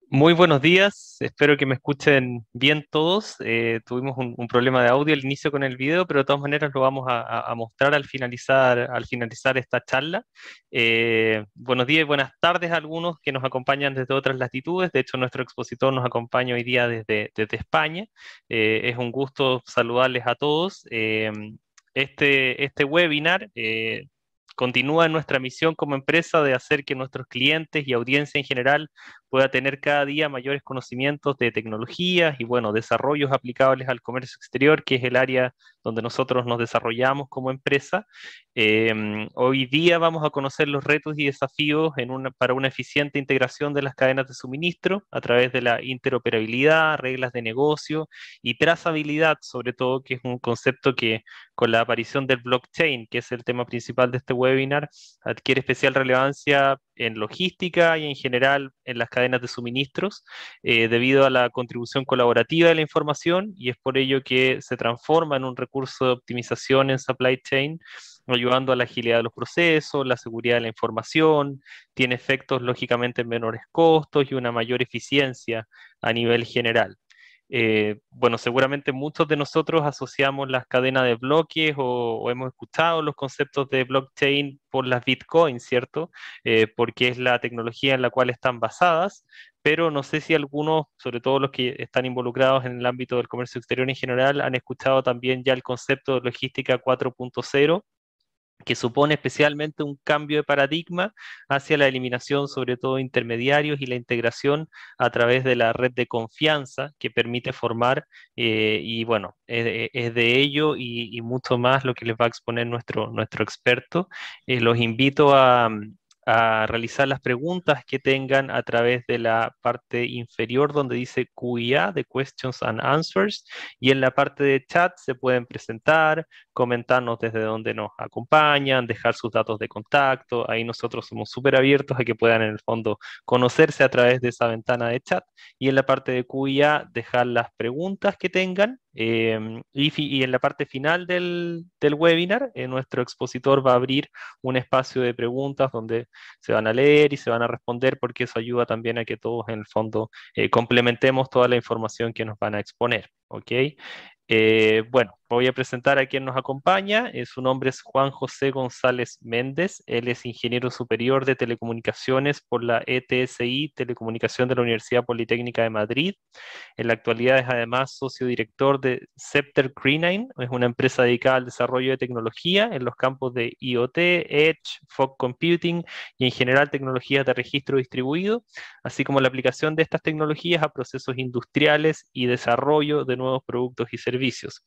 Muy buenos días, espero que me escuchen bien todos. Tuvimos un problema de audio al inicio con el video, pero de todas maneras lo vamos a mostrar al finalizar esta charla. Buenos días y buenas tardes a algunos que nos acompañan desde otras latitudes. De hecho, nuestro expositor nos acompaña hoy día desde España. Es un gusto saludarles a todos. Este webinar continúa en nuestra misión como empresa de hacer que nuestros clientes y audiencia en general pueda tener cada día mayores conocimientos de tecnologías y, bueno, desarrollos aplicables al comercio exterior, que es el área donde nosotros nos desarrollamos como empresa. Hoy día vamos a conocer los retos y desafíos para una eficiente integración de las cadenas de suministro a través de la interoperabilidad, reglas de negocio y trazabilidad, sobre todo, que es un concepto que con la aparición del blockchain, que es el tema principal de este webinar, adquiere especial relevancia en logística y en general en las cadenas de suministros, debido a la contribución colaborativa de la información, y es por ello que se transforma en un recurso de optimización en supply chain, ayudando a la agilidad de los procesos, la seguridad de la información, tiene efectos lógicamente en menores costos y una mayor eficiencia a nivel general. Bueno, seguramente muchos de nosotros asociamos las cadenas de bloques o hemos escuchado los conceptos de blockchain por las bitcoins, ¿cierto? Porque es la tecnología en la cual están basadas, pero no sé si algunos, sobre todo los que están involucrados en el ámbito del comercio exterior en general, han escuchado también ya el concepto de logística 4.0, que supone especialmente un cambio de paradigma hacia la eliminación, sobre todo de intermediarios, y la integración a través de la red de confianza que permite formar, y bueno, es de ello y mucho más lo que les va a exponer nuestro experto. Los invito a realizar las preguntas que tengan a través de la parte inferior donde dice QIA, de Questions and Answers, y en la parte de chat se pueden presentar, comentarnos desde dónde nos acompañan, dejar sus datos de contacto. Ahí nosotros somos súper abiertos a que puedan en el fondo conocerse a través de esa ventana de chat. Y en la parte de QIA dejar las preguntas que tengan. Y en la parte final del webinar, nuestro expositor va a abrir un espacio de preguntas donde se van a leer y se van a responder, porque eso ayuda también a que todos en el fondo complementemos toda la información que nos van a exponer. ¿Ok? Bueno, voy a presentar a quien nos acompaña. Su nombre es Juan José González Méndez. Él es ingeniero superior de telecomunicaciones por la ETSI Telecomunicación de la Universidad Politécnica de Madrid. En la actualidad es además socio director de Scepter Greenine, es una empresa dedicada al desarrollo de tecnología en los campos de IoT, Edge, Fog Computing y en general tecnologías de registro distribuido, así como la aplicación de estas tecnologías a procesos industriales y desarrollo de nuevos productos y servicios.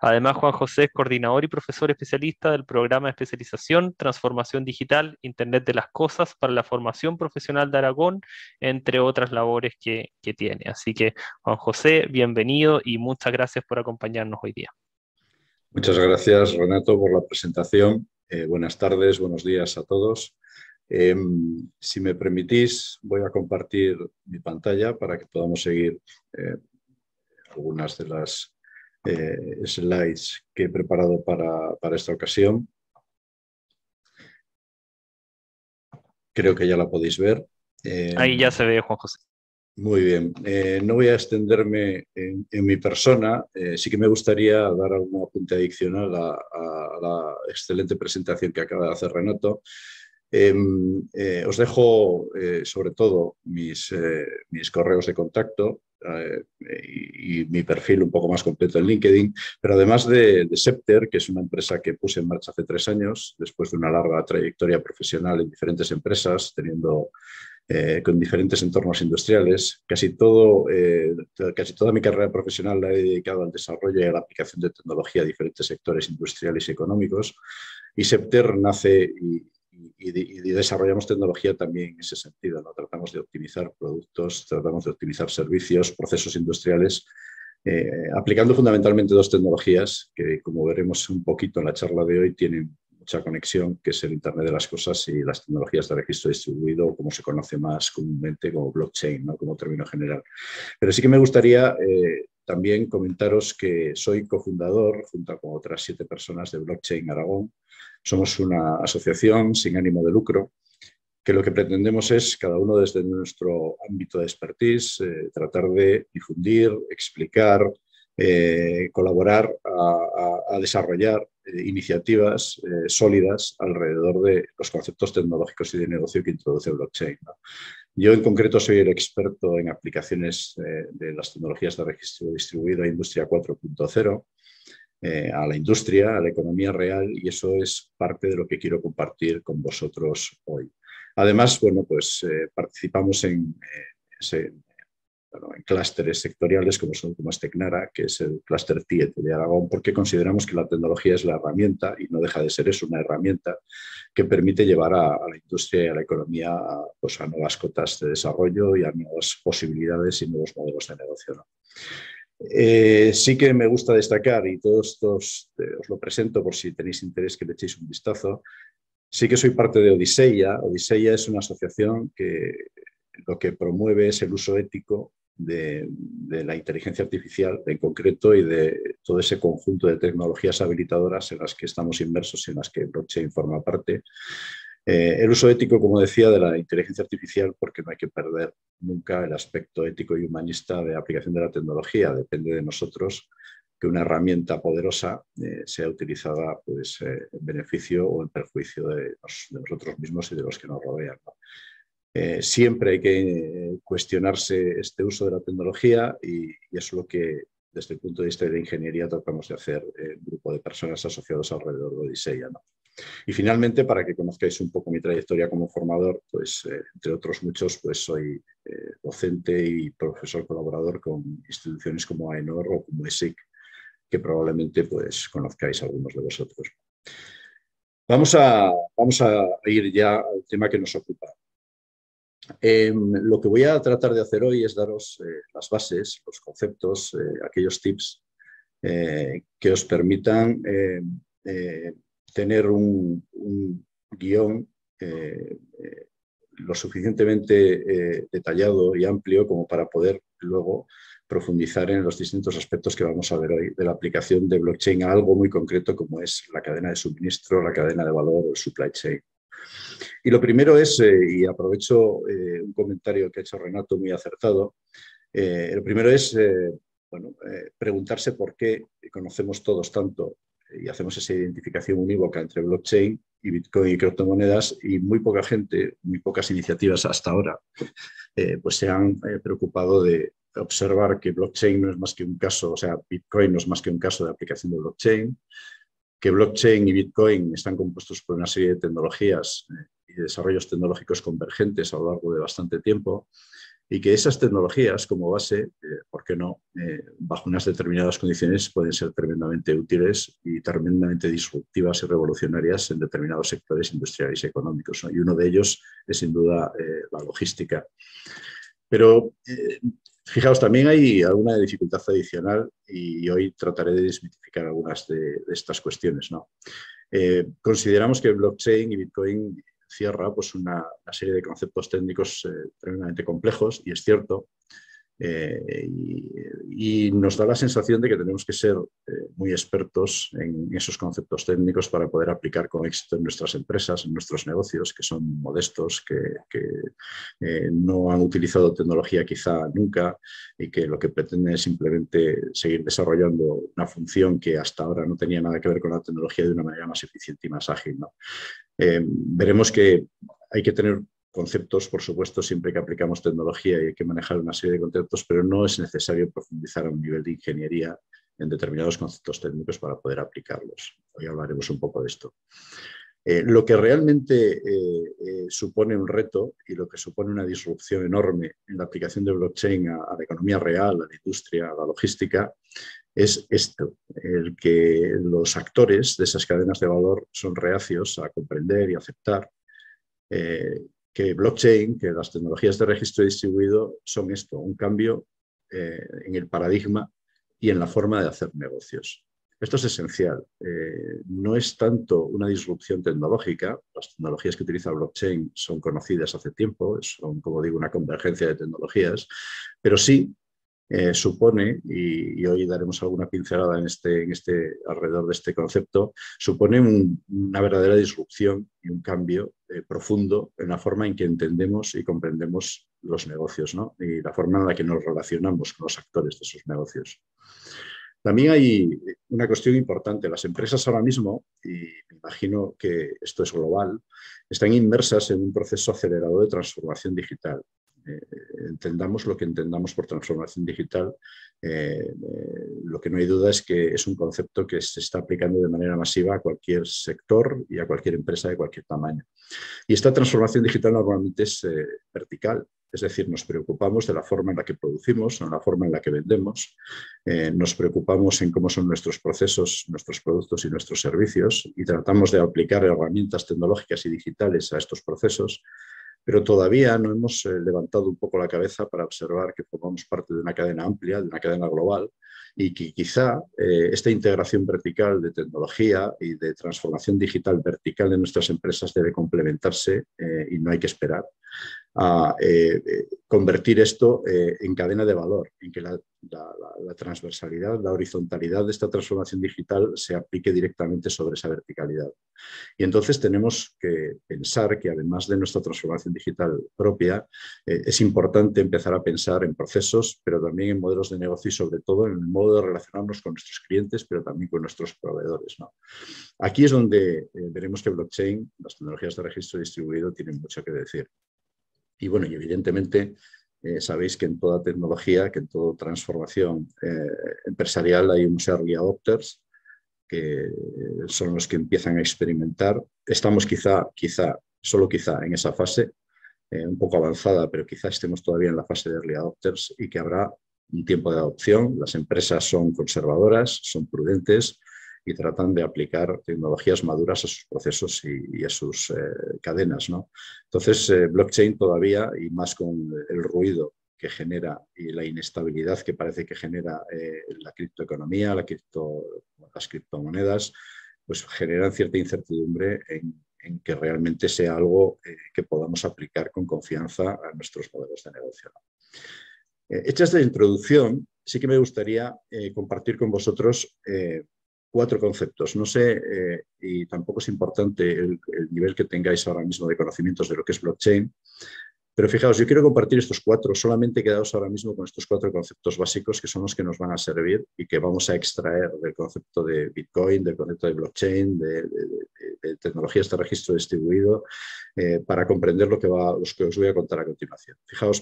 Además, Juan José es coordinador y profesor especialista del programa de especialización Transformación Digital, Internet de las Cosas para la formación profesional de Aragón, entre otras labores que tiene. Así que, Juan José, bienvenido y muchas gracias por acompañarnos hoy día. Muchas gracias, Renato, por la presentación. Buenas tardes, buenos días a todos. Eh, si me permitís, voy a compartir mi pantalla para que podamos seguir eh, algunas de las slides que he preparado para esta ocasión. Creo que ya la podéis ver. Ahí ya se ve, Juan José. Muy bien. No voy a extenderme en mi persona. Sí que me gustaría dar algún apunte adicional a la excelente presentación que acaba de hacer Renato. Os dejo sobre todo mis correos de contacto y mi perfil un poco más completo en LinkedIn, pero además de Scepter, que es una empresa que puse en marcha hace 3 años, después de una larga trayectoria profesional en diferentes empresas, con diferentes entornos industriales. Casi toda mi carrera profesional la he dedicado al desarrollo y a la aplicación de tecnología a diferentes sectores industriales y económicos. Y Scepter nace y desarrollamos tecnología también en ese sentido, ¿no? Tratamos de optimizar productos, tratamos de optimizar servicios, procesos industriales, aplicando fundamentalmente dos tecnologías que, como veremos un poquito en la charla de hoy, tienen mucha conexión, que es el Internet de las Cosas y las tecnologías de registro distribuido, como se conoce más comúnmente como blockchain, ¿no? Como término general. Pero sí que me gustaría también comentaros que soy cofundador, junto con otras 7 personas, de Blockchain Aragón. Somos una asociación sin ánimo de lucro que lo que pretendemos es, cada uno desde nuestro ámbito de expertise, tratar de difundir, explicar, colaborar a desarrollar iniciativas sólidas alrededor de los conceptos tecnológicos y de negocio que introduce blockchain, ¿no? Yo en concreto soy el experto en aplicaciones de las tecnologías de registro distribuido a Industria 4.0, a la industria, a la economía real, y eso es parte de lo que quiero compartir con vosotros hoy. Además, bueno, pues participamos en clústeres sectoriales como es Tecnara, que es el clúster TIET de Aragón, porque consideramos que la tecnología es la herramienta, y no deja de ser eso, una herramienta que permite llevar a la industria y a la economía pues a nuevas cotas de desarrollo y a nuevas posibilidades y nuevos modelos de negocio, ¿no? Sí que me gusta destacar, y todos estos os lo presento por si tenéis interés que le echéis un vistazo. Sí que soy parte de Odiseya. Odiseya es una asociación que lo que promueve es el uso ético de la inteligencia artificial en concreto y de todo ese conjunto de tecnologías habilitadoras en las que estamos inmersos y en las que blockchain forma parte. El uso ético, como decía, de la inteligencia artificial, porque no hay que perder nunca el aspecto ético y humanista de aplicación de la tecnología. Depende de nosotros que una herramienta poderosa sea utilizada pues, en beneficio o en perjuicio de nosotros mismos y de los que nos rodean, ¿no? Siempre hay que cuestionarse este uso de la tecnología y es lo que desde el punto de vista de la ingeniería tratamos de hacer un grupo de personas asociados alrededor de Odiseya, ¿no? Y finalmente, para que conozcáis un poco mi trayectoria como formador, pues entre otros muchos, pues soy docente y profesor colaborador con instituciones como AENOR o como ESIC, que probablemente pues conozcáis algunos de vosotros. Vamos a ir ya al tema que nos ocupa. Lo que voy a tratar de hacer hoy es daros las bases, los conceptos, aquellos tips que os permitan tener un guión lo suficientemente detallado y amplio como para poder luego profundizar en los distintos aspectos que vamos a ver hoy de la aplicación de blockchain a algo muy concreto como es la cadena de suministro, la cadena de valor o el supply chain. Y lo primero es, y aprovecho un comentario que ha hecho Renato muy acertado, lo primero es preguntarse por qué conocemos todos tanto y hacemos esa identificación unívoca entre blockchain y Bitcoin y criptomonedas, y muy poca gente, muy pocas iniciativas hasta ahora, pues se han preocupado de observar que blockchain no es más que un caso, o sea, Bitcoin no es más que un caso de aplicación de blockchain, que blockchain y Bitcoin están compuestos por una serie de tecnologías y desarrollos tecnológicos convergentes a lo largo de bastante tiempo, y que esas tecnologías como base, ¿por qué no?, bajo unas determinadas condiciones pueden ser tremendamente útiles y tremendamente disruptivas y revolucionarias en determinados sectores industriales y económicos, ¿no? Y uno de ellos es sin duda la logística. Pero fijaos, también hay alguna dificultad adicional y hoy trataré de desmitificar algunas de estas cuestiones, ¿no? Consideramos que blockchain y Bitcoin cierra pues, una serie de conceptos técnicos tremendamente complejos, y es cierto, y nos da la sensación de que tenemos que ser muy expertos en esos conceptos técnicos para poder aplicar con éxito en nuestras empresas, en nuestros negocios, que son modestos, que no han utilizado tecnología quizá nunca y que lo que pretenden es simplemente seguir desarrollando una función que hasta ahora no tenía nada que ver con la tecnología de una manera más eficiente y más ágil, ¿no? Veremos que hay que tener conceptos, por supuesto, siempre que aplicamos tecnología, y hay que manejar una serie de conceptos, pero no es necesario profundizar a un nivel de ingeniería en determinados conceptos técnicos para poder aplicarlos. Hoy hablaremos un poco de esto. Lo que realmente supone un reto y lo que supone una disrupción enorme en la aplicación de blockchain a la economía real, a la industria, a la logística, es esto, el que los actores de esas cadenas de valor son reacios a comprender y aceptar que blockchain, que las tecnologías de registro distribuido son esto, un cambio en el paradigma y en la forma de hacer negocios. Esto es esencial. No es tanto una disrupción tecnológica. Las tecnologías que utiliza blockchain son conocidas hace tiempo, son, como digo, una convergencia de tecnologías, pero sí supone, y hoy daremos alguna pincelada alrededor de este concepto, supone una verdadera disrupción y un cambio profundo en la forma en que entendemos y comprendemos los negocios, ¿no? Y la forma en la que nos relacionamos con los actores de esos negocios. También hay una cuestión importante. Las empresas ahora mismo, y me imagino que esto es global, están inmersas en un proceso acelerado de transformación digital. Entendamos lo que entendamos por transformación digital, lo que no hay duda es que es un concepto que se está aplicando de manera masiva a cualquier sector y a cualquier empresa de cualquier tamaño. Y esta transformación digital normalmente es vertical. Es decir, nos preocupamos de la forma en la que producimos, en la forma en la que vendemos, nos preocupamos en cómo son nuestros procesos, nuestros productos y nuestros servicios y tratamos de aplicar herramientas tecnológicas y digitales a estos procesos, pero todavía no hemos levantado un poco la cabeza para observar que formamos parte de una cadena amplia, de una cadena global, y que quizá esta integración vertical de tecnología y de transformación digital vertical de nuestras empresas debe complementarse y no hay que esperar a convertir esto en cadena de valor, en que la transversalidad, la horizontalidad de esta transformación digital se aplique directamente sobre esa verticalidad. Y entonces tenemos que pensar que además de nuestra transformación digital propia, es importante empezar a pensar en procesos, pero también en modelos de negocio y sobre todo en el modo de relacionarnos con nuestros clientes, pero también con nuestros proveedores, ¿no? Aquí es donde veremos que blockchain, las tecnologías de registro distribuido, tienen mucho que decir. Y bueno, y evidentemente sabéis que en toda tecnología, que en toda transformación empresarial hay unos early adopters, que son los que empiezan a experimentar. Estamos solo quizá en esa fase, un poco avanzada, pero quizá estemos todavía en la fase de early adopters y que habrá un tiempo de adopción. Las empresas son conservadoras, son prudentes y tratan de aplicar tecnologías maduras a sus procesos y a sus cadenas, ¿no? Entonces, blockchain todavía, y más con el ruido que genera y la inestabilidad que parece que genera la criptoeconomía, las criptomonedas, pues generan cierta incertidumbre en que realmente sea algo que podamos aplicar con confianza a nuestros modelos de negocio, ¿no? Hecha esta introducción, sí que me gustaría compartir con vosotros 4 conceptos. No sé, y tampoco es importante el nivel que tengáis ahora mismo de conocimientos de lo que es blockchain, pero fijaos, yo quiero compartir estos 4, solamente quedaos ahora mismo con estos 4 conceptos básicos que son los que nos van a servir y que vamos a extraer del concepto de Bitcoin, del concepto de blockchain, de tecnologías de registro distribuido, para comprender los que os voy a contar a continuación. Fijaos,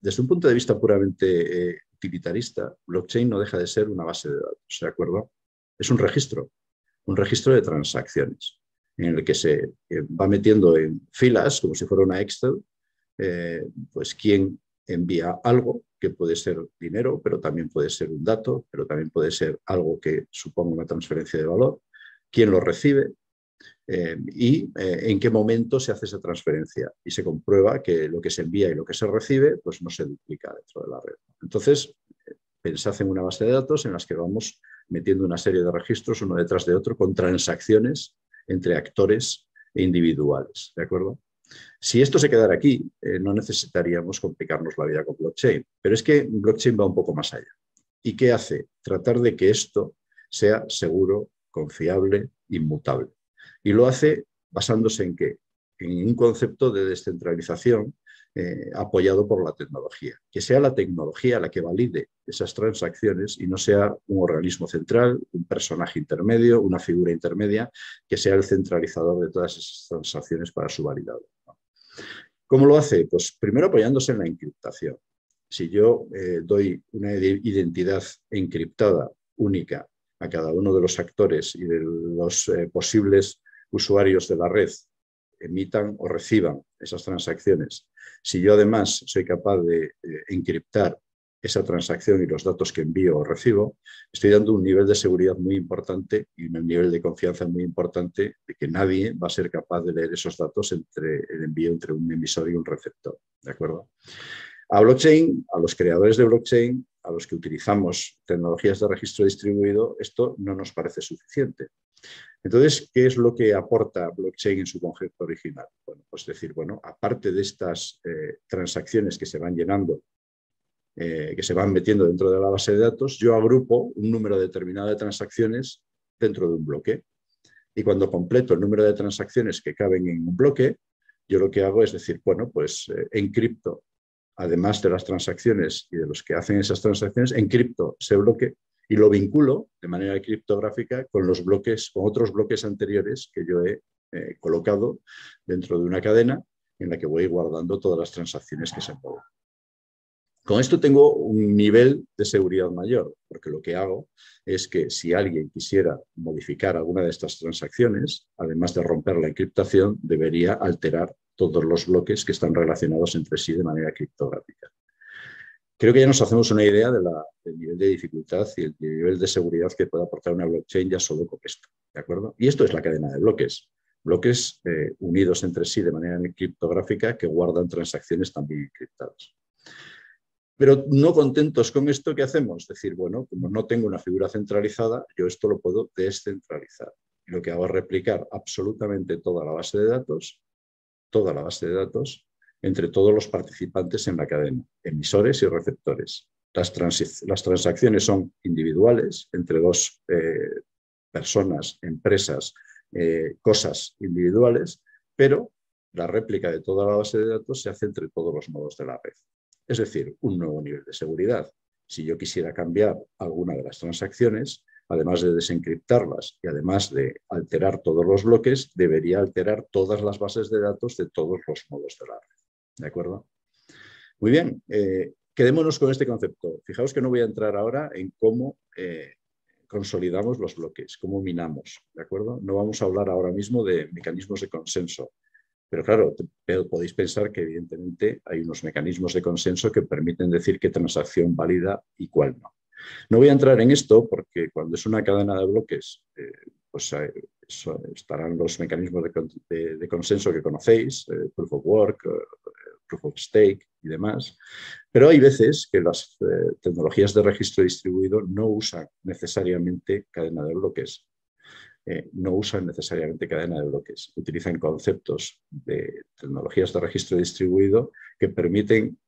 desde un punto de vista puramente utilitarista, blockchain no deja de ser una base de datos, ¿de acuerdo? Es un registro de transacciones en el que se va metiendo en filas, como si fuera una Excel, pues quién envía algo, que puede ser dinero, pero también puede ser un dato, pero también puede ser algo que suponga una transferencia de valor, quién lo recibe y en qué momento se hace esa transferencia. Y se comprueba que lo que se envía y lo que se recibe pues no se duplica dentro de la red. Entonces, pensad en una base de datos en las que vamos metiendo una serie de registros uno detrás de otro con transacciones entre actores e individuales, ¿de acuerdo? Si esto se quedara aquí, no necesitaríamos complicarnos la vida con blockchain, pero es que blockchain va un poco más allá. ¿Y qué hace? Tratar de que esto sea seguro, confiable, inmutable. Y lo hace basándose ¿en qué? En un concepto de descentralización apoyado por la tecnología. Que sea la tecnología la que valide esas transacciones y no sea un organismo central, un personaje intermedio, una figura intermedia, que sea el centralizador de todas esas transacciones para su validado, ¿no? ¿Cómo lo hace? Pues primero apoyándose en la encriptación. Si yo doy una identidad encriptada única a cada uno de los actores y de los posibles usuarios de la red emitan o reciban esas transacciones, si yo además soy capaz de encriptar esa transacción y los datos que envío o recibo, estoy dando un nivel de seguridad muy importante y un nivel de confianza muy importante de que nadie va a ser capaz de leer esos datos entre el envío entre un emisor y un receptor, ¿de acuerdo? A blockchain, a los creadores de blockchain, a los que utilizamos tecnologías de registro distribuido, esto no nos parece suficiente. Entonces, ¿qué es lo que aporta blockchain en su concepto original? Bueno, pues decir, bueno, aparte de estas transacciones que se van llenando, que se van metiendo dentro de la base de datos, yo agrupo un número determinado de transacciones dentro de un bloque. Y cuando completo el número de transacciones que caben en un bloque, yo lo que hago es decir, bueno, pues encripto, además de las transacciones y de los que hacen esas transacciones, encripto ese bloque y lo vinculo de manera criptográfica con los bloques, con otros bloques anteriores que yo he colocado dentro de una cadena en la que voy guardando todas las transacciones que se mueven. Con esto tengo un nivel de seguridad mayor, porque lo que hago es que si alguien quisiera modificar alguna de estas transacciones, además de romper la encriptación, debería alterar todos los bloques que están relacionados entre sí de manera criptográfica. Creo que ya nos hacemos una idea del nivel de dificultad y el nivel de seguridad que puede aportar una blockchain ya solo con esto, ¿de acuerdo? Y esto es la cadena de bloques. Bloques unidos entre sí de manera criptográfica que guardan transacciones también encriptadas. Pero no contentos con esto, ¿qué hacemos? Decir, bueno, como no tengo una figura centralizada, yo esto lo puedo descentralizar. Y lo que hago es replicar absolutamente toda la base de datos, entre todos los participantes en la cadena, emisores y receptores. Las transacciones son individuales entre dos personas, empresas, cosas individuales, pero la réplica de toda la base de datos se hace entre todos los nodos de la red. Es decir, un nuevo nivel de seguridad. Si yo quisiera cambiar alguna de las transacciones, además de desencriptarlas y además de alterar todos los bloques, debería alterar todas las bases de datos de todos los nodos de la red. ¿De acuerdo? Muy bien, quedémonos con este concepto. Fijaos que no voy a entrar ahora en cómo consolidamos los bloques, cómo minamos, ¿de acuerdo? No vamos a hablar ahora mismo de mecanismos de consenso. Pero claro, podéis pensar que evidentemente hay unos mecanismos de consenso que permiten decir qué transacción válida y cuál no. No voy a entrar en esto porque cuando es una cadena de bloques, pues estarán los mecanismos de consenso que conocéis, Proof of Work, Proof of Stake y demás. Pero hay veces que las tecnologías de registro distribuido no usan necesariamente cadena de bloques. No usan necesariamente cadena de bloques. Utilizan conceptos de tecnologías de registro distribuido que permiten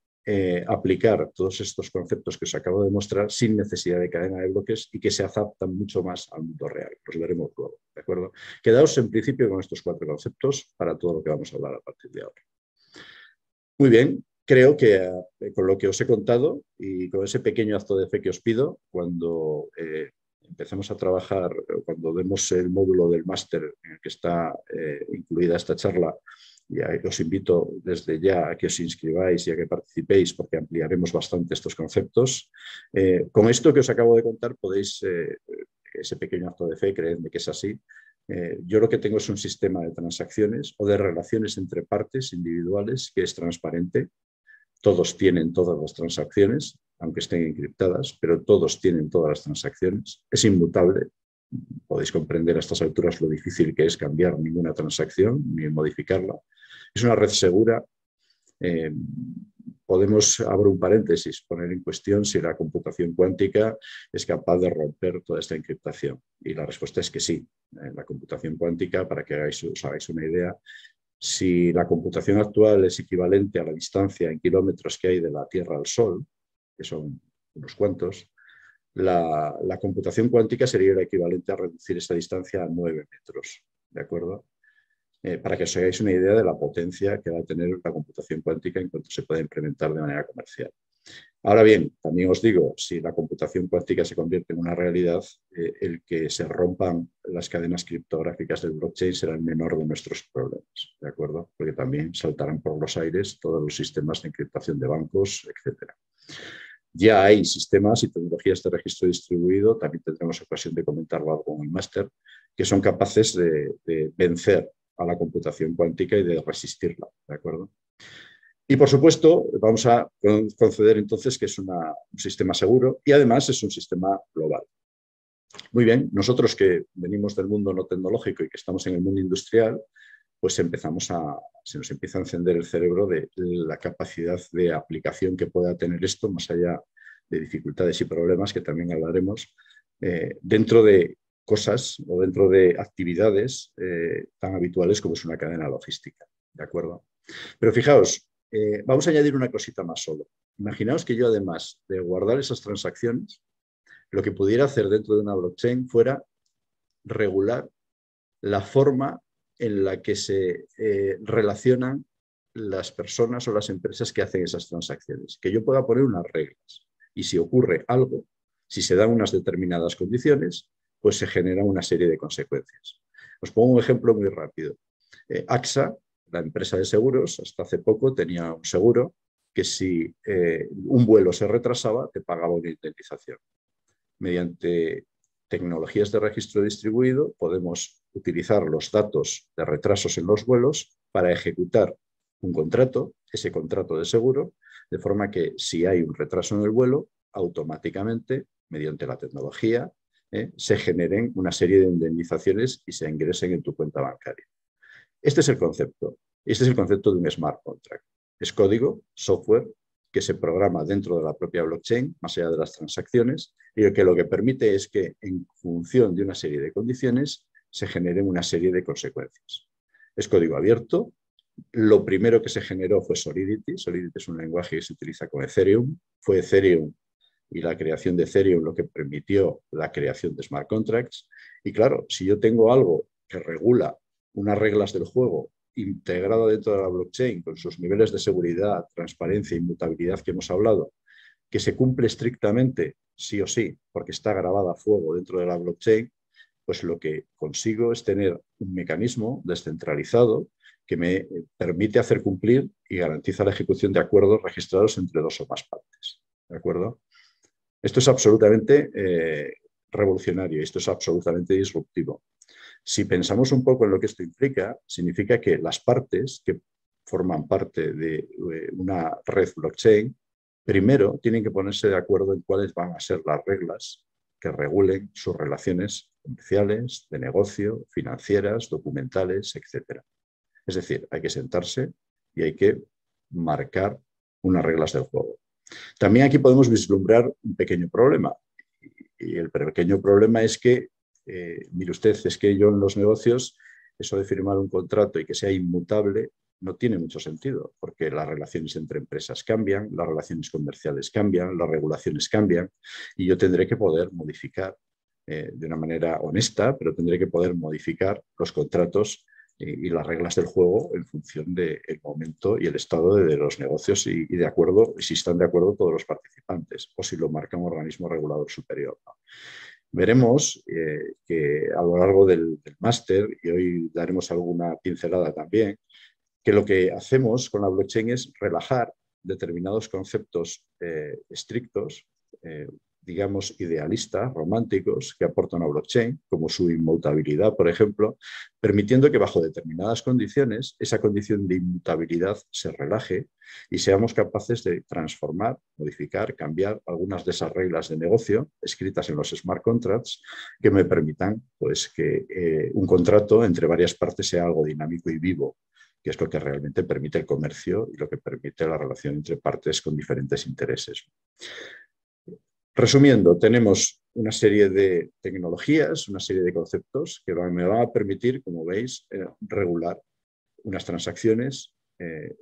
aplicar todos estos conceptos que os acabo de mostrar sin necesidad de cadena de bloques y que se adaptan mucho más al mundo real. Los veremos luego, ¿de acuerdo? Quedaos en principio con estos 4 conceptos para todo lo que vamos a hablar a partir de ahora. Muy bien, creo que con lo que os he contado y con ese pequeño acto de fe que os pido, cuando empecemos a trabajar, cuando demos el módulo del máster en el que está incluida esta charla, y os invito desde ya a que os inscribáis y a que participéis porque ampliaremos bastante estos conceptos. Con esto que os acabo de contar podéis, ese pequeño acto de fe, creedme que es así, yo lo que tengo es un sistema de transacciones o de relaciones entre partes individuales que es transparente. Todos tienen todas las transacciones, aunque estén encriptadas, pero todos tienen todas las transacciones. Es inmutable. Podéis comprender a estas alturas lo difícil que es cambiar ninguna transacción ni modificarla. Es una red segura. Podemos, abro un paréntesis, poner en cuestión si la computación cuántica es capaz de romper toda esta encriptación. Y la respuesta es que sí. La computación cuántica, para que os hagáis una idea, si la computación actual es equivalente a la distancia en kilómetros que hay de la Tierra al Sol, que son unos cuantos, la computación cuántica sería el equivalente a reducir esta distancia a 9 metros, ¿de acuerdo? Para que os hagáis una idea de la potencia que va a tener la computación cuántica en cuanto se pueda implementar de manera comercial. Ahora bien, también os digo, si la computación cuántica se convierte en una realidad, el que se rompan las cadenas criptográficas del blockchain será el menor de nuestros problemas, ¿de acuerdo? Porque también saltarán por los aires todos los sistemas de encriptación de bancos, etc. Ya hay sistemas y tecnologías de registro distribuido, también tendremos ocasión de comentarlo algo en el máster, que son capaces de vencer a la computación cuántica y de resistirla, ¿de acuerdo? Y, por supuesto, vamos a conceder entonces que es un sistema seguro y, además, es un sistema global. Muy bien, nosotros que venimos del mundo no tecnológico y que estamos en el mundo industrial, pues se nos empieza a encender el cerebro de la capacidad de aplicación que pueda tener esto, más allá de dificultades y problemas, que también hablaremos, dentro de cosas o dentro de actividades tan habituales como es una cadena logística, ¿de acuerdo? Pero fijaos, vamos a añadir una cosita más solo. Imaginaos que yo, además de guardar esas transacciones, lo que pudiera hacer dentro de una blockchain fuera regular la forma en la que se relacionan las personas o las empresas que hacen esas transacciones. Que yo pueda poner unas reglas y si ocurre algo, si se dan unas determinadas condiciones, pues se genera una serie de consecuencias. Os pongo un ejemplo muy rápido. AXA, la empresa de seguros, hasta hace poco tenía un seguro que si un vuelo se retrasaba, te pagaba una indemnización. Mediante tecnologías de registro distribuido podemos utilizar los datos de retrasos en los vuelos para ejecutar un contrato, ese contrato de seguro, de forma que si hay un retraso en el vuelo, automáticamente, mediante la tecnología, se generen una serie de indemnizaciones y se ingresen en tu cuenta bancaria. Este es el concepto. Este es el concepto de un smart contract. Es código, software, que se programa dentro de la propia blockchain, más allá de las transacciones, y que lo que permite es que, en función de una serie de condiciones, se generen una serie de consecuencias. Es código abierto. Lo primero que se generó fue Solidity. Solidity es un lenguaje que se utiliza con Ethereum. Fue Ethereum y la creación de Ethereum lo que permitió la creación de smart contracts. Y claro, si yo tengo algo que regula unas reglas del juego integrado dentro de la blockchain con sus niveles de seguridad, transparencia e inmutabilidad que hemos hablado, que se cumple estrictamente, sí o sí, porque está grabada a fuego dentro de la blockchain, pues lo que consigo es tener un mecanismo descentralizado que me permite hacer cumplir y garantiza la ejecución de acuerdos registrados entre dos o más partes. ¿De acuerdo? Esto es absolutamente revolucionario, esto es absolutamente disruptivo. Si pensamos un poco en lo que esto implica, significa que las partes que forman parte de una red blockchain, primero tienen que ponerse de acuerdo en cuáles van a ser las reglas que regulen sus relaciones comerciales, de negocio, financieras, documentales, etc. Es decir, hay que sentarse y hay que marcar unas reglas del juego. También aquí podemos vislumbrar un pequeño problema. Y el pequeño problema es que, mire usted, es que yo en los negocios, eso de firmar un contrato y que sea inmutable, no tiene mucho sentido, porque las relaciones entre empresas cambian, las relaciones comerciales cambian, las regulaciones cambian, y yo tendré que poder modificar de una manera honesta, pero tendré que poder modificar los contratos y las reglas del juego en función del momento y el estado de los negocios y de acuerdo, si están de acuerdo todos los participantes o si lo marca un organismo regulador superior, ¿no? Veremos que a lo largo del máster, y hoy daremos alguna pincelada también, que lo que hacemos con la blockchain es relajar determinados conceptos estrictos, digamos, idealistas, románticos, que aporta una blockchain, como su inmutabilidad, por ejemplo, permitiendo que bajo determinadas condiciones, esa condición de inmutabilidad se relaje y seamos capaces de transformar, modificar, cambiar algunas de esas reglas de negocio escritas en los smart contracts que me permitan, pues, que un contrato entre varias partes sea algo dinámico y vivo, que es lo que realmente permite el comercio y lo que permite la relación entre partes con diferentes intereses. Resumiendo, tenemos una serie de tecnologías, una serie de conceptos que me van a permitir, como veis, regular unas transacciones,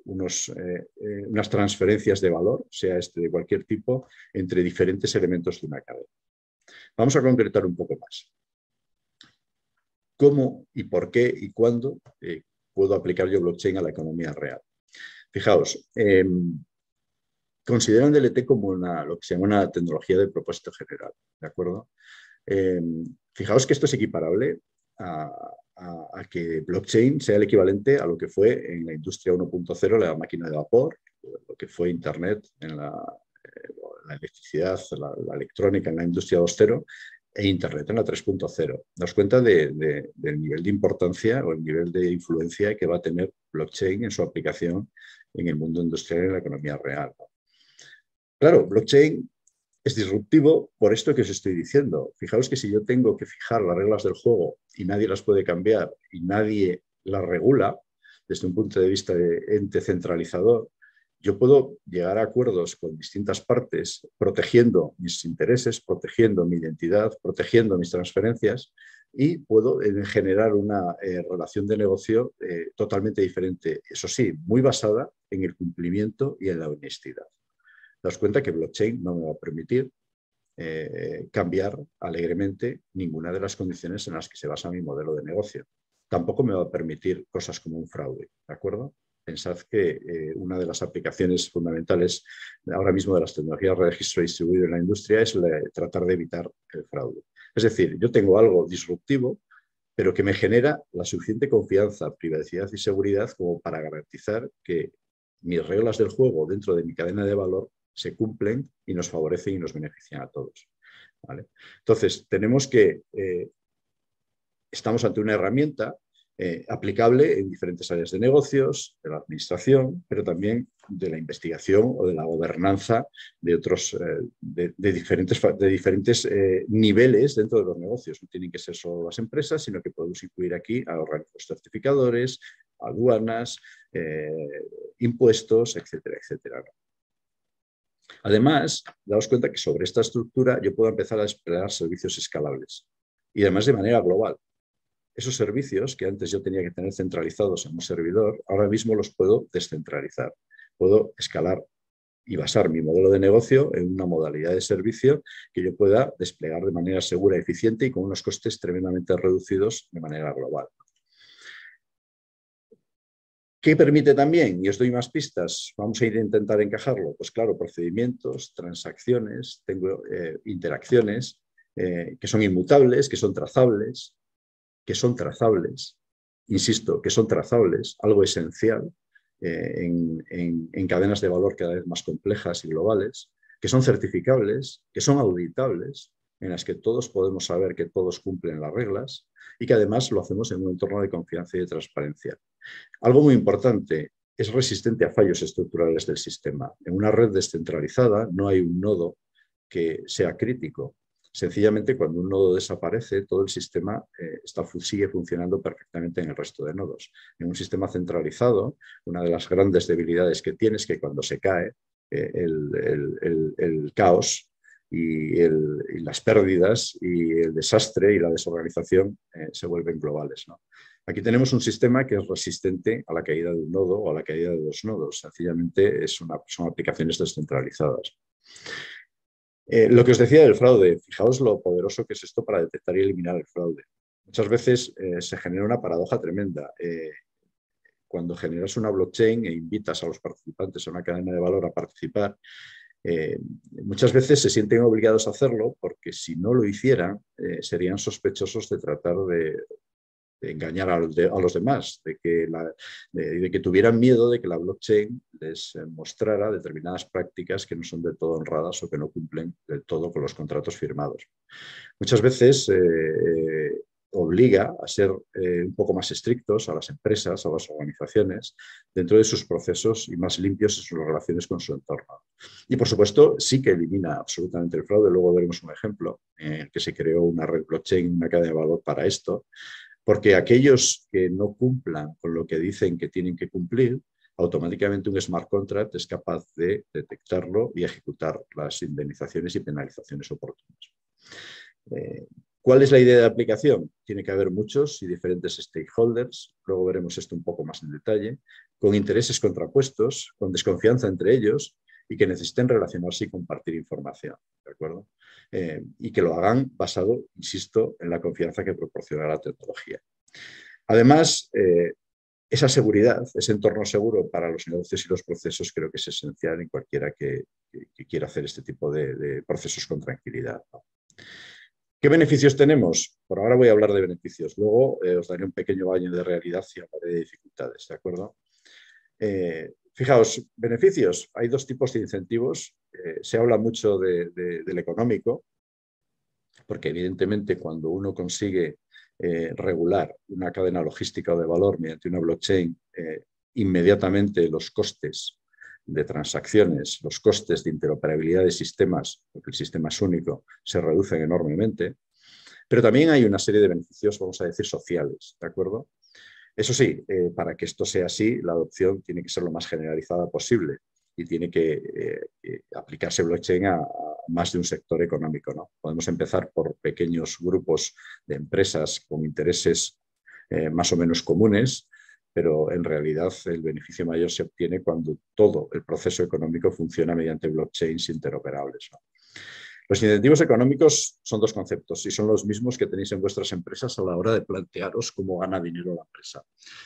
unas transferencias de valor, sea este de cualquier tipo, entre diferentes elementos de una cadena. Vamos a concretar un poco más. ¿Cómo y por qué y cuándo puedo aplicar yo blockchain a la economía real? Fijaos, consideran DLT como lo que se llama una tecnología de propósito general, ¿de acuerdo? Fijaos que esto es equiparable a que blockchain sea el equivalente a lo que fue en la industria 1.0 la máquina de vapor, lo que fue Internet en la electricidad, la electrónica en la industria 2.0 e Internet en la 3.0. Nos cuenta del nivel de importancia o el nivel de influencia que va a tener blockchain en su aplicación en el mundo industrial y en la economía real. Claro, blockchain es disruptivo por esto que os estoy diciendo. Fijaos que si yo tengo que fijar las reglas del juego y nadie las puede cambiar y nadie las regula desde un punto de vista de ente centralizador, yo puedo llegar a acuerdos con distintas partes protegiendo mis intereses, protegiendo mi identidad, protegiendo mis transferencias y puedo generar una relación de negocio totalmente diferente. Eso sí, muy basada en el cumplimiento y en la honestidad. Daos cuenta que blockchain no me va a permitir cambiar alegremente ninguna de las condiciones en las que se basa mi modelo de negocio. tampoco me va a permitir cosas como un fraude, ¿de acuerdo? Pensad que una de las aplicaciones fundamentales ahora mismo de las tecnologías de registro distribuido en la industria es tratar de evitar el fraude. Es decir, yo tengo algo disruptivo, pero que me genera la suficiente confianza, privacidad y seguridad como para garantizar que mis reglas del juego dentro de mi cadena de valor se cumplen y nos favorecen y nos benefician a todos, ¿vale? Entonces, tenemos que estamos ante una herramienta aplicable en diferentes áreas de negocios, de la administración, pero también de la investigación o de la gobernanza de otros, de diferentes niveles dentro de los negocios. No tienen que ser solo las empresas, sino que podemos incluir aquí a organismos certificadores, aduanas, impuestos, etcétera, etcétera. Además, daos cuenta que sobre esta estructura yo puedo empezar a desplegar servicios escalables y además de manera global. Esos servicios que antes yo tenía que tener centralizados en un servidor, ahora mismo los puedo descentralizar. Puedo escalar y basar mi modelo de negocio en una modalidad de servicio que yo pueda desplegar de manera segura, eficiente y con unos costes tremendamente reducidos de manera global. ¿Qué permite también? Y os doy más pistas. Vamos a ir a intentar encajarlo. Pues claro, procedimientos, transacciones, tengo interacciones que son inmutables, que son trazables, insisto, que son trazables, algo esencial en cadenas de valor cada vez más complejas y globales, que son certificables, que son auditables, en las que todos podemos saber que todos cumplen las reglas y que además lo hacemos en un entorno de confianza y de transparencia. Algo muy importante, es resistente a fallos estructurales del sistema. En una red descentralizada no hay un nodo que sea crítico. Sencillamente, cuando un nodo desaparece, todo el sistema sigue funcionando perfectamente en el resto de nodos. En un sistema centralizado, una de las grandes debilidades que tiene es que cuando se cae, el caos y las pérdidas y el desastre y la desorganización se vuelven globales, ¿no? Aquí tenemos un sistema que es resistente a la caída de un nodo o a la caída de dos nodos. Sencillamente son aplicaciones descentralizadas. Lo que os decía del fraude, fijaos lo poderoso que es esto para detectar y eliminar el fraude. Muchas veces se genera una paradoja tremenda. Cuando generas una blockchain e invitas a los participantes a una cadena de valor a participar, muchas veces se sienten obligados a hacerlo porque si no lo hicieran serían sospechosos de tratar de engañar a los demás, de que tuvieran miedo de que la blockchain les mostrara determinadas prácticas que no son del todo honradas o que no cumplen del todo con los contratos firmados. Muchas veces obliga a ser un poco más estrictos a las empresas, a las organizaciones, dentro de sus procesos y más limpios en sus relaciones con su entorno. Y, por supuesto, sí que elimina absolutamente el fraude. Luego veremos un ejemplo en el que se creó una red blockchain, una cadena de valor para esto, porque aquellos que no cumplan con lo que dicen que tienen que cumplir, automáticamente un smart contract es capaz de detectarlo y ejecutar las indemnizaciones y penalizaciones oportunas. ¿Cuál es la idea de aplicación? Tiene que haber muchos y diferentes stakeholders, luego veremos esto un poco más en detalle, con intereses contrapuestos, con desconfianza entre ellos y que necesiten relacionarse y compartir información, ¿de acuerdo? Y que lo hagan basado, insisto, en la confianza que proporciona la tecnología. Además, esa seguridad, ese entorno seguro para los negocios y los procesos creo que es esencial en cualquiera que quiera hacer este tipo de procesos con tranquilidad, ¿no? ¿Qué beneficios tenemos? Por ahora voy a hablar de beneficios, luego os daré un pequeño baño de realidad y hablaré de dificultades, ¿de acuerdo? Fijaos, beneficios. Hay dos tipos de incentivos. Se habla mucho del económico, porque evidentemente cuando uno consigue regular una cadena logística o de valor mediante una blockchain, inmediatamente los costes de transacciones, los costes de interoperabilidad de sistemas, porque el sistema es único, se reducen enormemente. Pero también hay una serie de beneficios, vamos a decir, sociales, ¿de acuerdo? Eso sí, para que esto sea así, la adopción tiene que ser lo más generalizada posible y tiene que aplicarse blockchain a más de un sector económico, ¿no? Podemos empezar por pequeños grupos de empresas con intereses más o menos comunes, pero en realidad el beneficio mayor se obtiene cuando todo el proceso económico funciona mediante blockchains interoperables, ¿no? Los incentivos económicos son dos conceptos y son los mismos que tenéis en vuestras empresas a la hora de plantearos cómo gana dinero la empresa,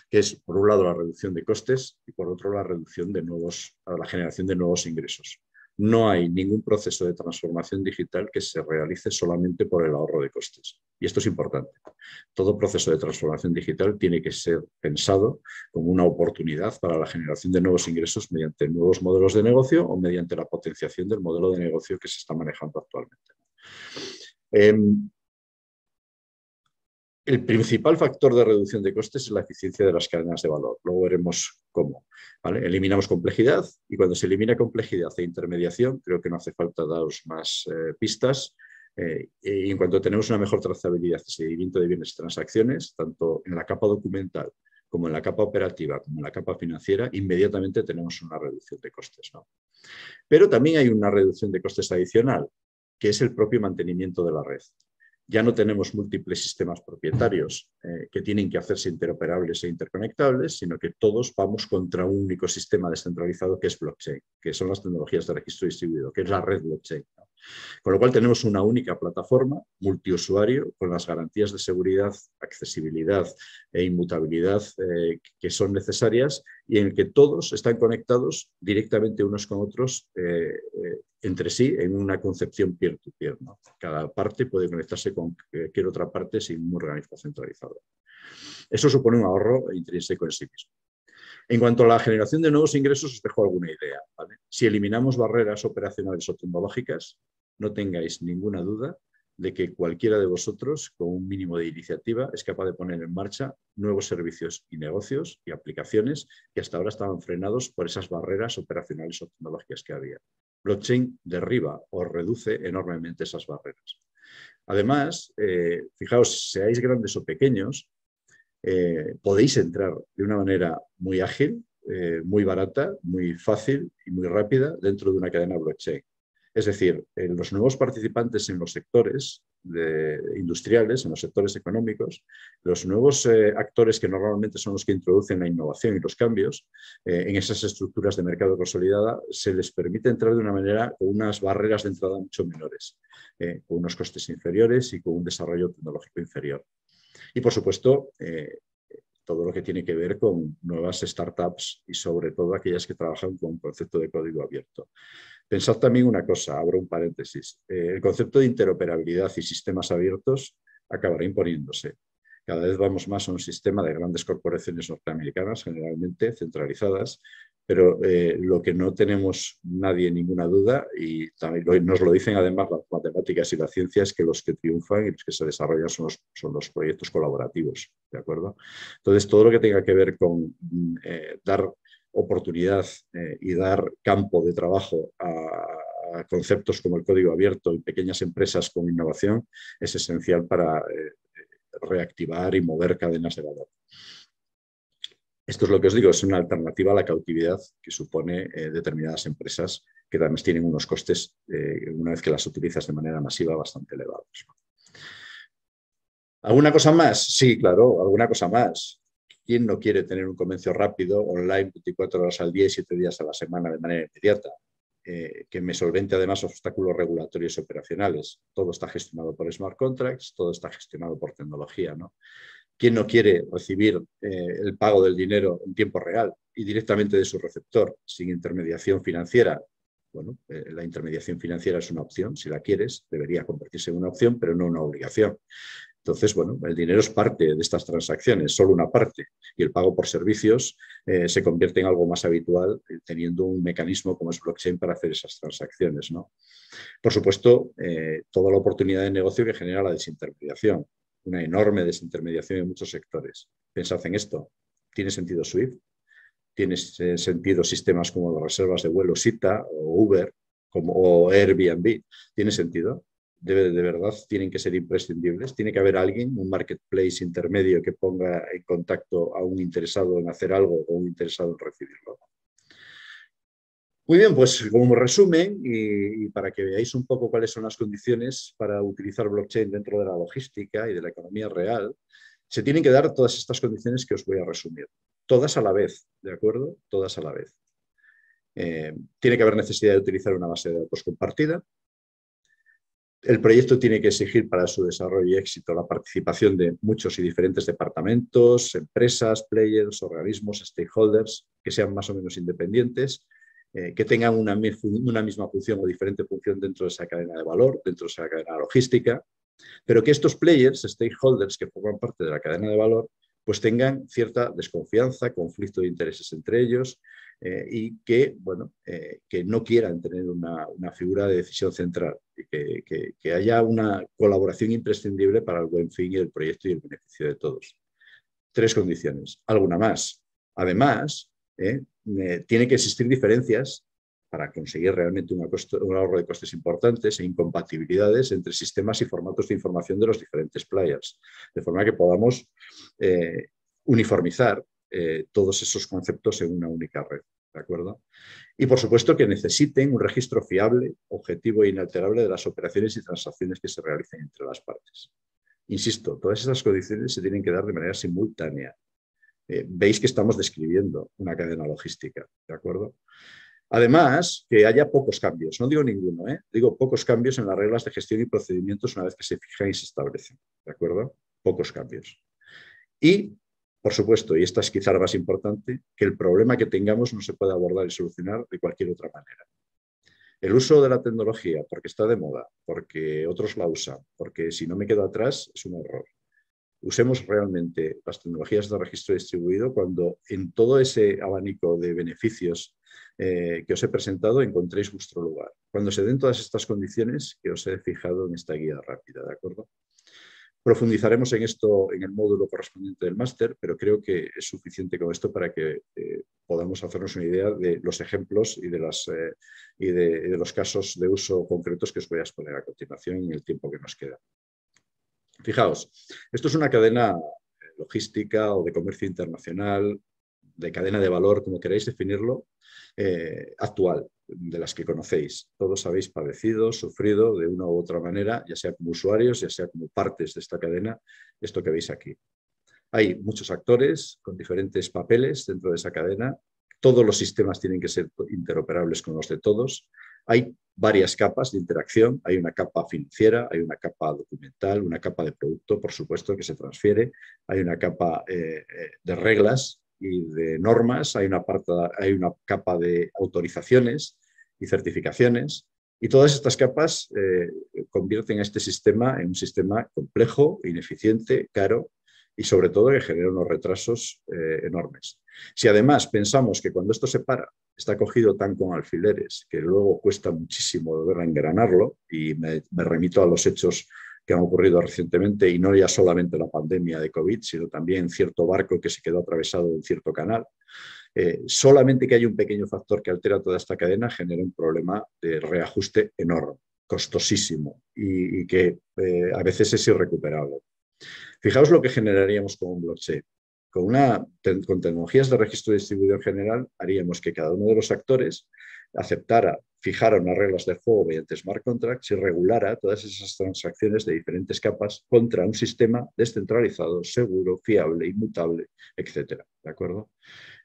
que es, por un lado, la reducción de costes y, por otro, la generación de nuevos ingresos. No hay ningún proceso de transformación digital que se realice solamente por el ahorro de costes. Y esto es importante. Todo proceso de transformación digital tiene que ser pensado como una oportunidad para la generación de nuevos ingresos mediante nuevos modelos de negocio o mediante la potenciación del modelo de negocio que se está manejando actualmente. El principal factor de reducción de costes es la eficiencia de las cadenas de valor. Luego veremos cómo. ¿Vale? Eliminamos complejidad y cuando se elimina complejidad e intermediación, creo que no hace falta daros más pistas. Y en cuanto tenemos una mejor trazabilidad y seguimiento de bienes y transacciones, tanto en la capa documental como en la capa operativa, como en la capa financiera, inmediatamente tenemos una reducción de costes, ¿no? Pero también hay una reducción de costes adicional, que es el propio mantenimiento de la red. Ya no tenemos múltiples sistemas propietarios que tienen que hacerse interoperables e interconectables, sino que todos vamos contra un único sistema descentralizado que es blockchain, que son las tecnologías de registro distribuido, que es la red blockchain, ¿no? Con lo cual tenemos una única plataforma multiusuario con las garantías de seguridad, accesibilidad e inmutabilidad que son necesarias y en el que todos están conectados directamente unos con otros entre sí en una concepción peer-to-peer, ¿no? Cada parte puede conectarse con cualquier otra parte sin un organismo centralizado. Eso supone un ahorro intrínseco en sí mismo. En cuanto a la generación de nuevos ingresos, os dejo alguna idea, ¿vale? Si eliminamos barreras operacionales o tecnológicas, no tengáis ninguna duda de que cualquiera de vosotros, con un mínimo de iniciativa, es capaz de poner en marcha nuevos servicios y negocios y aplicaciones que hasta ahora estaban frenados por esas barreras operacionales o tecnológicas que había. Blockchain derriba o reduce enormemente esas barreras. Además, fijaos, seáis grandes o pequeños, podéis entrar de una manera muy ágil, muy barata, muy fácil y muy rápida dentro de una cadena blockchain. Es decir, los nuevos participantes en los sectores industriales, en los sectores económicos, los nuevos actores que normalmente son los que introducen la innovación y los cambios en esas estructuras de mercado consolidada, se les permite entrar de una manera con unas barreras de entrada mucho menores, con unos costes inferiores y con un desarrollo tecnológico inferior. Y, por supuesto, todo lo que tiene que ver con nuevas startups y sobre todo aquellas que trabajan con concepto de código abierto. Pensad también una cosa, abro un paréntesis, el concepto de interoperabilidad y sistemas abiertos acabará imponiéndose. Cada vez vamos más a un sistema de grandes corporaciones norteamericanas, generalmente centralizadas, pero lo que no tenemos nadie ninguna duda, y también nos lo dicen además las matemáticas y la ciencia, es que los que triunfan y los que se desarrollan son los proyectos colaborativos, ¿de acuerdo? Entonces, todo lo que tenga que ver con dar oportunidad y dar campo de trabajo a conceptos como el código abierto en pequeñas empresas con innovación es esencial para reactivar y mover cadenas de valor. Esto es lo que os digo, es una alternativa a la cautividad que supone determinadas empresas que además tienen unos costes, una vez que las utilizas de manera masiva, bastante elevados. ¿Alguna cosa más? Sí, claro, alguna cosa más. ¿Quién no quiere tener un comercio rápido, online, 24 horas al día y 7 días a la semana de manera inmediata? Que me solvente además obstáculos regulatorios y operacionales. Todo está gestionado por smart contracts, todo está gestionado por tecnología, ¿no? ¿Quién no quiere recibir el pago del dinero en tiempo real y directamente de su receptor, sin intermediación financiera? Bueno, la intermediación financiera es una opción, si la quieres, debería convertirse en una opción, pero no una obligación. Entonces, bueno, el dinero es parte de estas transacciones, solo una parte, y el pago por servicios se convierte en algo más habitual teniendo un mecanismo como es blockchain para hacer esas transacciones, ¿no? Por supuesto, toda la oportunidad de negocio que genera la desintermediación, una enorme desintermediación en muchos sectores. Pensad en esto, ¿tiene sentido SWIFT? ¿Tiene sentido sistemas como las reservas de vuelo SITA o Uber o Airbnb? ¿Tiene sentido? De verdad tienen que ser imprescindibles. Tiene que haber alguien, un marketplace intermedio que ponga en contacto a un interesado en hacer algo o un interesado en recibirlo. Muy bien, pues como resumen y para que veáis un poco cuáles son las condiciones para utilizar blockchain dentro de la logística y de la economía real, se tienen que dar todas estas condiciones que os voy a resumir. Todas a la vez, ¿de acuerdo? Todas a la vez. Tiene que haber necesidad de utilizar una base de datos compartida. El proyecto tiene que exigir para su desarrollo y éxito la participación de muchos y diferentes departamentos, empresas, players, organismos, stakeholders, que sean más o menos independientes, que tengan una misma función o diferente función dentro de esa cadena de valor, dentro de esa cadena logística, pero que estos players, stakeholders que forman parte de la cadena de valor, pues tengan cierta desconfianza, conflicto de intereses entre ellos y que, bueno, que no quieran tener una figura de decisión central y que haya una colaboración imprescindible para el buen fin y el proyecto y el beneficio de todos. 3 condiciones, alguna más. Además, tiene que existir diferencias para conseguir realmente un ahorro de costes importantes e incompatibilidades entre sistemas y formatos de información de los diferentes players, de forma que podamos uniformizar todos esos conceptos en una única red, ¿de acuerdo? Y por supuesto que necesiten un registro fiable, objetivo e inalterable de las operaciones y transacciones que se realicen entre las partes. Insisto, todas esas condiciones se tienen que dar de manera simultánea. Veis que estamos describiendo una cadena logística, ¿de acuerdo? Además, que haya pocos cambios, no digo ninguno, digo pocos cambios en las reglas de gestión y procedimientos una vez que se fijan y se establecen, ¿de acuerdo? Pocos cambios. Y, por supuesto, y esta es quizá la más importante, que el problema que tengamos no se puede abordar y solucionar de cualquier otra manera. El uso de la tecnología, porque está de moda, porque otros la usan, porque si no me quedo atrás, es un error. Usemos realmente las tecnologías de registro distribuido cuando en todo ese abanico de beneficios que os he presentado encontréis vuestro lugar. Cuando se den todas estas condiciones que os he fijado en esta guía rápida, ¿de acuerdo? Profundizaremos en esto en el módulo correspondiente del máster, pero creo que es suficiente con esto para que podamos hacernos una idea de los ejemplos y de los casos de uso concretos que os voy a exponer a continuación en el tiempo que nos queda. Fijaos, esto es una cadena logística o de comercio internacional, de cadena de valor, como queráis definirlo, actual, de las que conocéis. Todos habéis padecido, sufrido de una u otra manera, ya sea como usuarios, ya sea como partes de esta cadena, esto que veis aquí. Hay muchos actores con diferentes papeles dentro de esa cadena. Todos los sistemas tienen que ser interoperables con los de todos. Hay varias capas de interacción. Hay una capa financiera, hay una capa documental, una capa de producto, por supuesto, que se transfiere. Hay una capa de reglas y de normas. Hay una capa de autorizaciones y certificaciones. Y todas estas capas convierten a este sistema en un sistema complejo, ineficiente, caro y sobre todo que genera unos retrasos enormes. Si además pensamos que cuando esto se para, está cogido tan con alfileres que luego cuesta muchísimo volver a engranarlo, y me remito a los hechos que han ocurrido recientemente, y no ya solamente la pandemia de COVID, sino también cierto barco que se quedó atravesado en cierto canal, solamente que hay un pequeño factor que altera toda esta cadena genera un problema de reajuste enorme, costosísimo y que a veces es irrecuperable. Fijaos lo que generaríamos con un blockchain. Con tecnologías de registro distribuido en general, haríamos que cada uno de los actores fijara unas reglas de juego mediante smart contracts y regulara todas esas transacciones de diferentes capas contra un sistema descentralizado, seguro, fiable, inmutable, etcétera. ¿De acuerdo?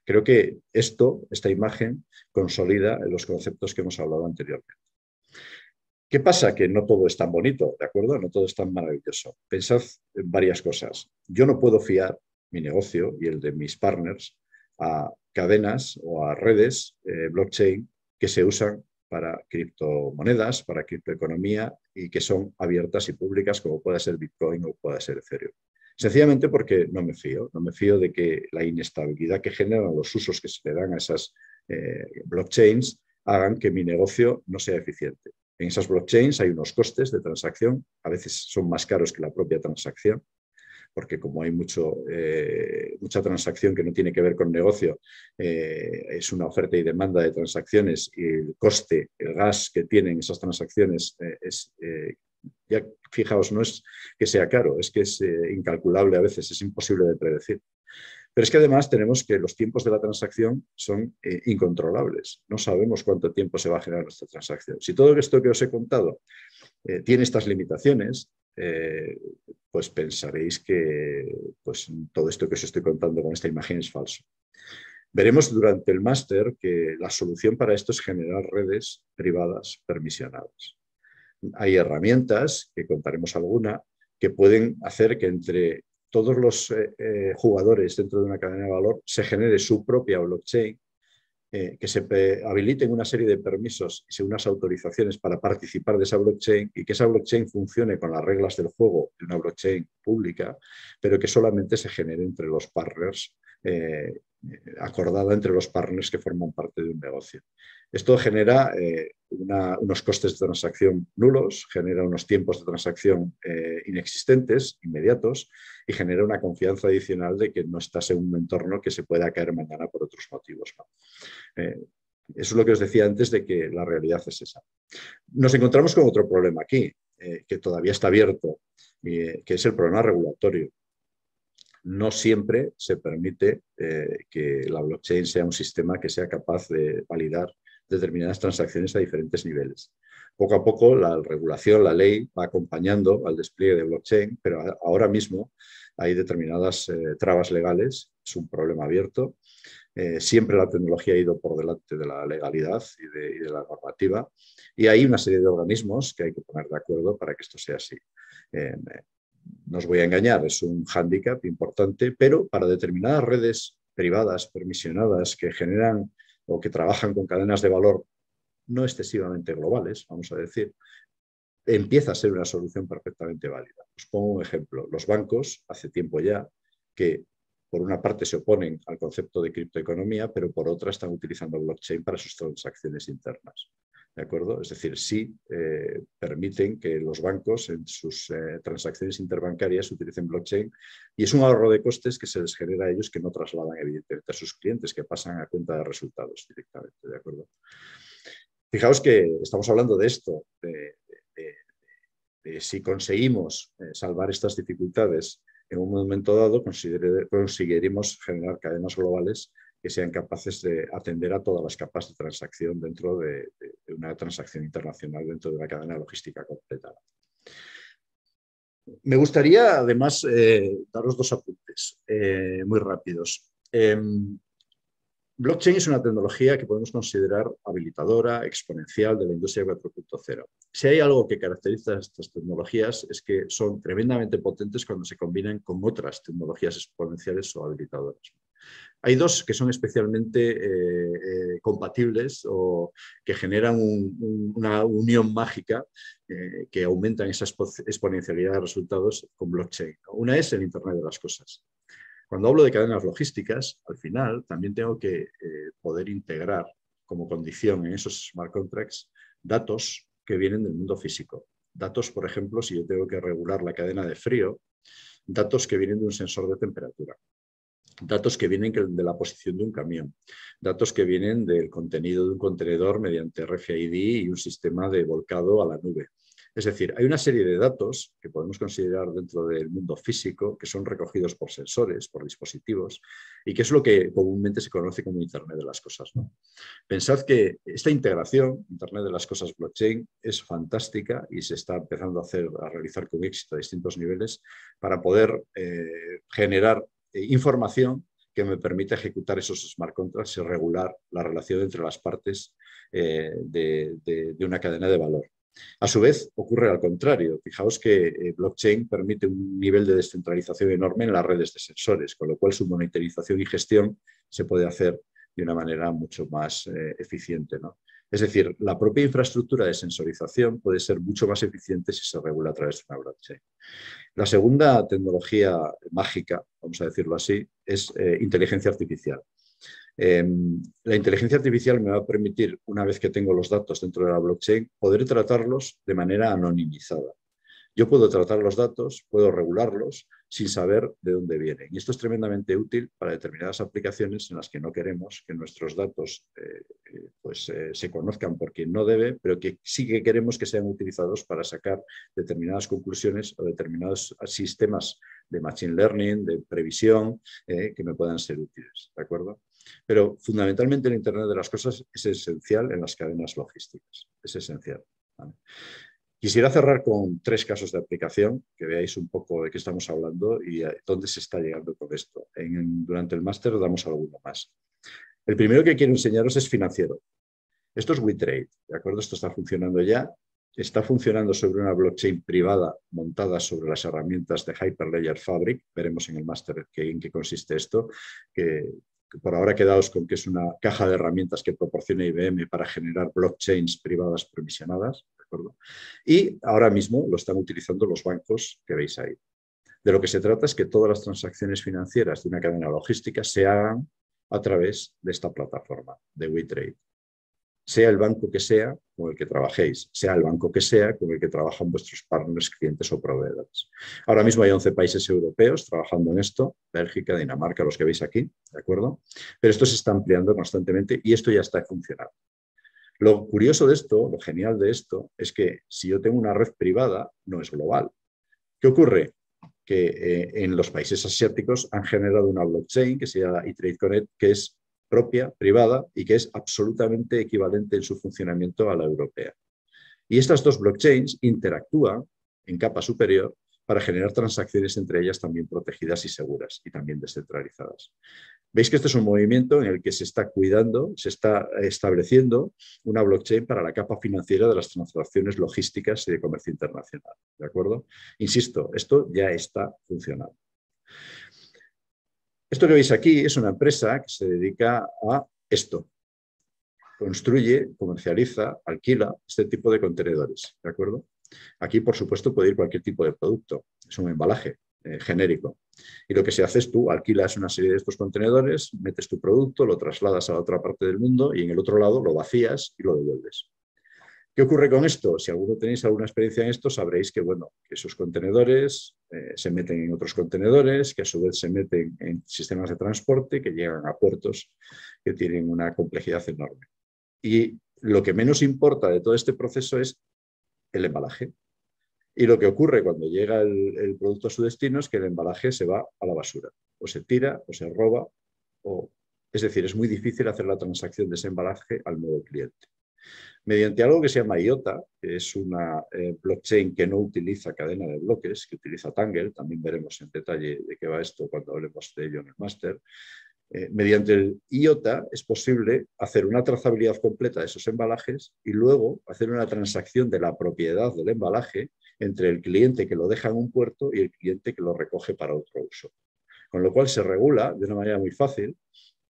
Creo que esta imagen consolida los conceptos que hemos hablado anteriormente. ¿Qué pasa? Que no todo es tan bonito, ¿de acuerdo? No todo es tan maravilloso. Pensad en varias cosas. Yo no puedo fiar mi negocio y el de mis partners a cadenas o a redes blockchain que se usan para criptomonedas, para criptoeconomía y que son abiertas y públicas como pueda ser Bitcoin o pueda ser Ethereum. Sencillamente porque no me fío de que la inestabilidad que generan los usos que se le dan a esas blockchains hagan que mi negocio no sea eficiente. En esas blockchains hay unos costes de transacción, a veces son más caros que la propia transacción, porque como hay mucha transacción que no tiene que ver con negocio, es una oferta y demanda de transacciones y el coste, el gas que tienen esas transacciones ya fijaos, no es que sea caro, es que es incalculable a veces, es imposible de predecir. Pero es que además tenemos que los tiempos de la transacción son incontrolables. No sabemos cuánto tiempo se va a generar esta transacción. Si todo esto que os he contado tiene estas limitaciones, pues pensaréis que pues, todo esto que os estoy contando con esta imagen es falso. Veremos durante el máster que la solución para esto es generar redes privadas permisionadas. Hay herramientas, que contaremos alguna, que pueden hacer que entre todos los jugadores dentro de una cadena de valor se genere su propia blockchain, que se habiliten una serie de permisos y unas autorizaciones para participar de esa blockchain y que esa blockchain funcione con las reglas del juego de una blockchain pública, pero que solamente se genere entre los partners, acordada entre los partners que forman parte de un negocio. Esto genera unos costes de transacción nulos, genera unos tiempos de transacción inexistentes, inmediatos, y genera una confianza adicional de que no estás en un entorno que se pueda caer mañana por otros motivos, ¿no? Eso es lo que os decía antes de que la realidad es esa. Nos encontramos con otro problema aquí, que todavía está abierto, que es el problema regulatorio. No siempre se permite que la blockchain sea un sistema que sea capaz de validar determinadas transacciones a diferentes niveles. Poco a poco la regulación, la ley va acompañando al despliegue de blockchain, pero ahora mismo hay determinadas trabas legales, es un problema abierto. Siempre la tecnología ha ido por delante de la legalidad y de la normativa, y hay una serie de organismos que hay que poner de acuerdo para que esto sea así. No os voy a engañar, es un hándicap importante, pero para determinadas redes privadas, permisionadas, que generan o que trabajan con cadenas de valor no excesivamente globales, vamos a decir, empieza a ser una solución perfectamente válida. Os pongo un ejemplo. Los bancos, hace tiempo ya, que por una parte se oponen al concepto de criptoeconomía, pero por otra están utilizando blockchain para sus transacciones internas. ¿De acuerdo? Es decir, sí permiten que los bancos en sus transacciones interbancarias utilicen blockchain, y es un ahorro de costes que se les genera a ellos, que no trasladan evidentemente a sus clientes, que pasan a cuenta de resultados directamente. ¿De acuerdo? Fijaos que estamos hablando de esto, de si conseguimos salvar estas dificultades en un momento dado, conseguiremos generar cadenas globales que sean capaces de atender a todas las capas de transacción dentro de una transacción internacional, dentro de una cadena logística completa. Me gustaría, además, daros dos apuntes muy rápidos. Blockchain es una tecnología que podemos considerar habilitadora, exponencial de la industria 4.0. Si hay algo que caracteriza a estas tecnologías es que son tremendamente potentes cuando se combinan con otras tecnologías exponenciales o habilitadoras. Hay dos que son especialmente compatibles o que generan una unión mágica que aumentan esa exponencialidad de resultados con blockchain. Una es el Internet de las Cosas. Cuando hablo de cadenas logísticas, al final también tengo que poder integrar como condición en esos smart contracts datos que vienen del mundo físico. Datos, por ejemplo, si yo tengo que regular la cadena de frío, datos que vienen de un sensor de temperatura, datos que vienen de la posición de un camión, datos que vienen del contenido de un contenedor mediante RFID y un sistema de volcado a la nube. Es decir, hay una serie de datos que podemos considerar dentro del mundo físico que son recogidos por sensores, por dispositivos, y que es lo que comúnmente se conoce como Internet de las Cosas, ¿no? Pensad que esta integración, Internet de las Cosas blockchain, es fantástica y se está empezando a realizar con éxito a distintos niveles para poder generar información que me permita ejecutar esos smart contracts y regular la relación entre las partes de una cadena de valor. A su vez, ocurre al contrario. Fijaos que blockchain permite un nivel de descentralización enorme en las redes de sensores, con lo cual su monitorización y gestión se puede hacer de una manera mucho más eficiente, ¿no? Es decir, la propia infraestructura de sensorización puede ser mucho más eficiente si se regula a través de una blockchain. La segunda tecnología mágica, vamos a decirlo así, es inteligencia artificial. La inteligencia artificial me va a permitir, una vez que tengo los datos dentro de la blockchain, poder tratarlos de manera anonimizada. Yo puedo tratar los datos, puedo regularlos sin saber de dónde vienen. Y esto es tremendamente útil para determinadas aplicaciones en las que no queremos que nuestros datos se conozcan por quien no debe, pero que sí que queremos que sean utilizados para sacar determinadas conclusiones o determinados sistemas de machine learning, de previsión, que me puedan ser útiles. ¿De acuerdo? Pero fundamentalmente el Internet de las Cosas es esencial en las cadenas logísticas. Es esencial, ¿vale? Quisiera cerrar con 3 casos de aplicación, que veáis un poco de qué estamos hablando y dónde se está llegando con esto. Durante el máster damos alguno más. El primero que quiero enseñaros es financiero. Esto es WeTrade, ¿de acuerdo? Esto está funcionando ya. está funcionando sobre una blockchain privada montada sobre las herramientas de Hyperledger Fabric. Veremos en el máster en qué consiste esto, que por ahora quedaos con que es una caja de herramientas que proporciona IBM para generar blockchains privadas provisionadas, ¿de acuerdo? Y ahora mismo lo están utilizando los bancos que veis ahí. De lo que se trata es que todas las transacciones financieras de una cadena logística se hagan a través de esta plataforma de WeTrade. Sea el banco que sea con el que trabajéis, sea el banco que sea con el que trabajan vuestros partners, clientes o proveedores. Ahora mismo hay 11 países europeos trabajando en esto, Bélgica, Dinamarca, los que veis aquí, ¿de acuerdo? Pero esto se está ampliando constantemente y esto ya está funcionando. Lo curioso de esto, lo genial de esto, es que si yo tengo una red privada, no es global. ¿Qué ocurre? Que en los países asiáticos han generado una blockchain que se llama eTrade Connect, que es propia, privada, y que es absolutamente equivalente en su funcionamiento a la europea. Y estas dos blockchains interactúan en capa superior para generar transacciones entre ellas también protegidas y seguras, y también descentralizadas. Veis que este es un movimiento en el que se está cuidando, se está estableciendo una blockchain para la capa financiera de las transacciones logísticas y de comercio internacional, ¿de acuerdo? Insisto, esto ya está funcionando. Esto que veis aquí es una empresa que se dedica a esto. Construye, comercializa, alquila este tipo de contenedores, ¿de acuerdo? Aquí, por supuesto, puede ir cualquier tipo de producto. Es un embalaje genérico. Y lo que se hace es tú alquilas una serie de estos contenedores, metes tu producto, lo trasladas a la otra parte del mundo y en el otro lado lo vacías y lo devuelves. ¿Qué ocurre con esto? Si alguno tenéis alguna experiencia en esto, sabréis que, bueno, que esos contenedores se meten en otros contenedores, que a su vez se meten en sistemas de transporte, que llegan a puertos que tienen una complejidad enorme. Y lo que menos importa de todo este proceso es el embalaje. Y lo que ocurre cuando llega el producto a su destino es que el embalaje se va a la basura. O se tira, o se roba, es decir, es muy difícil hacer la transacción de ese embalaje al nuevo cliente. Mediante algo que se llama IOTA, que es una blockchain que no utiliza cadena de bloques, que utiliza Tangle, también veremos en detalle de qué va esto cuando hablemos de ello en el máster. Mediante el IOTA es posible hacer una trazabilidad completa de esos embalajes y luego hacer una transacción de la propiedad del embalaje entre el cliente que lo deja en un puerto y el cliente que lo recoge para otro uso. Con lo cual se regula de una manera muy fácil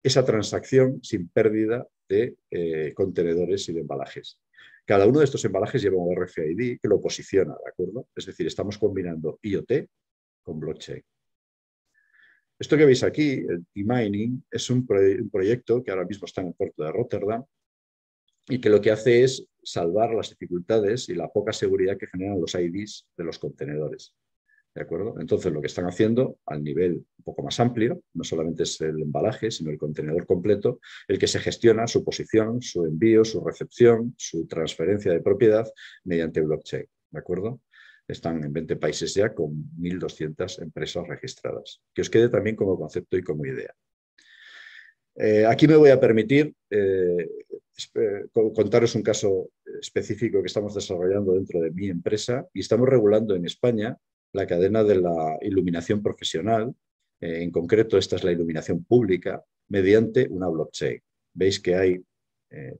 esa transacción sin pérdida de contenedores y de embalajes. Cada uno de estos embalajes lleva un RFID que lo posiciona, ¿de acuerdo? Es decir, estamos combinando IoT con blockchain. Esto que veis aquí, el e-mining, es un proyecto que ahora mismo está en el puerto de Rotterdam y que lo que hace es salvar las dificultades y la poca seguridad que generan los IDs de los contenedores. ¿De acuerdo? Entonces, lo que están haciendo al nivel un poco más amplio, no solamente es el embalaje, sino el contenedor completo, el que se gestiona su posición, su envío, su recepción, su transferencia de propiedad mediante blockchain. ¿De acuerdo? Están en 20 países ya con 1.200 empresas registradas. Que os quede también como concepto y como idea. Aquí me voy a permitir contaros un caso específico que estamos desarrollando dentro de mi empresa y estamos regulando en España la cadena de la iluminación profesional. En concreto, esta es la iluminación pública mediante una blockchain. Veis que hay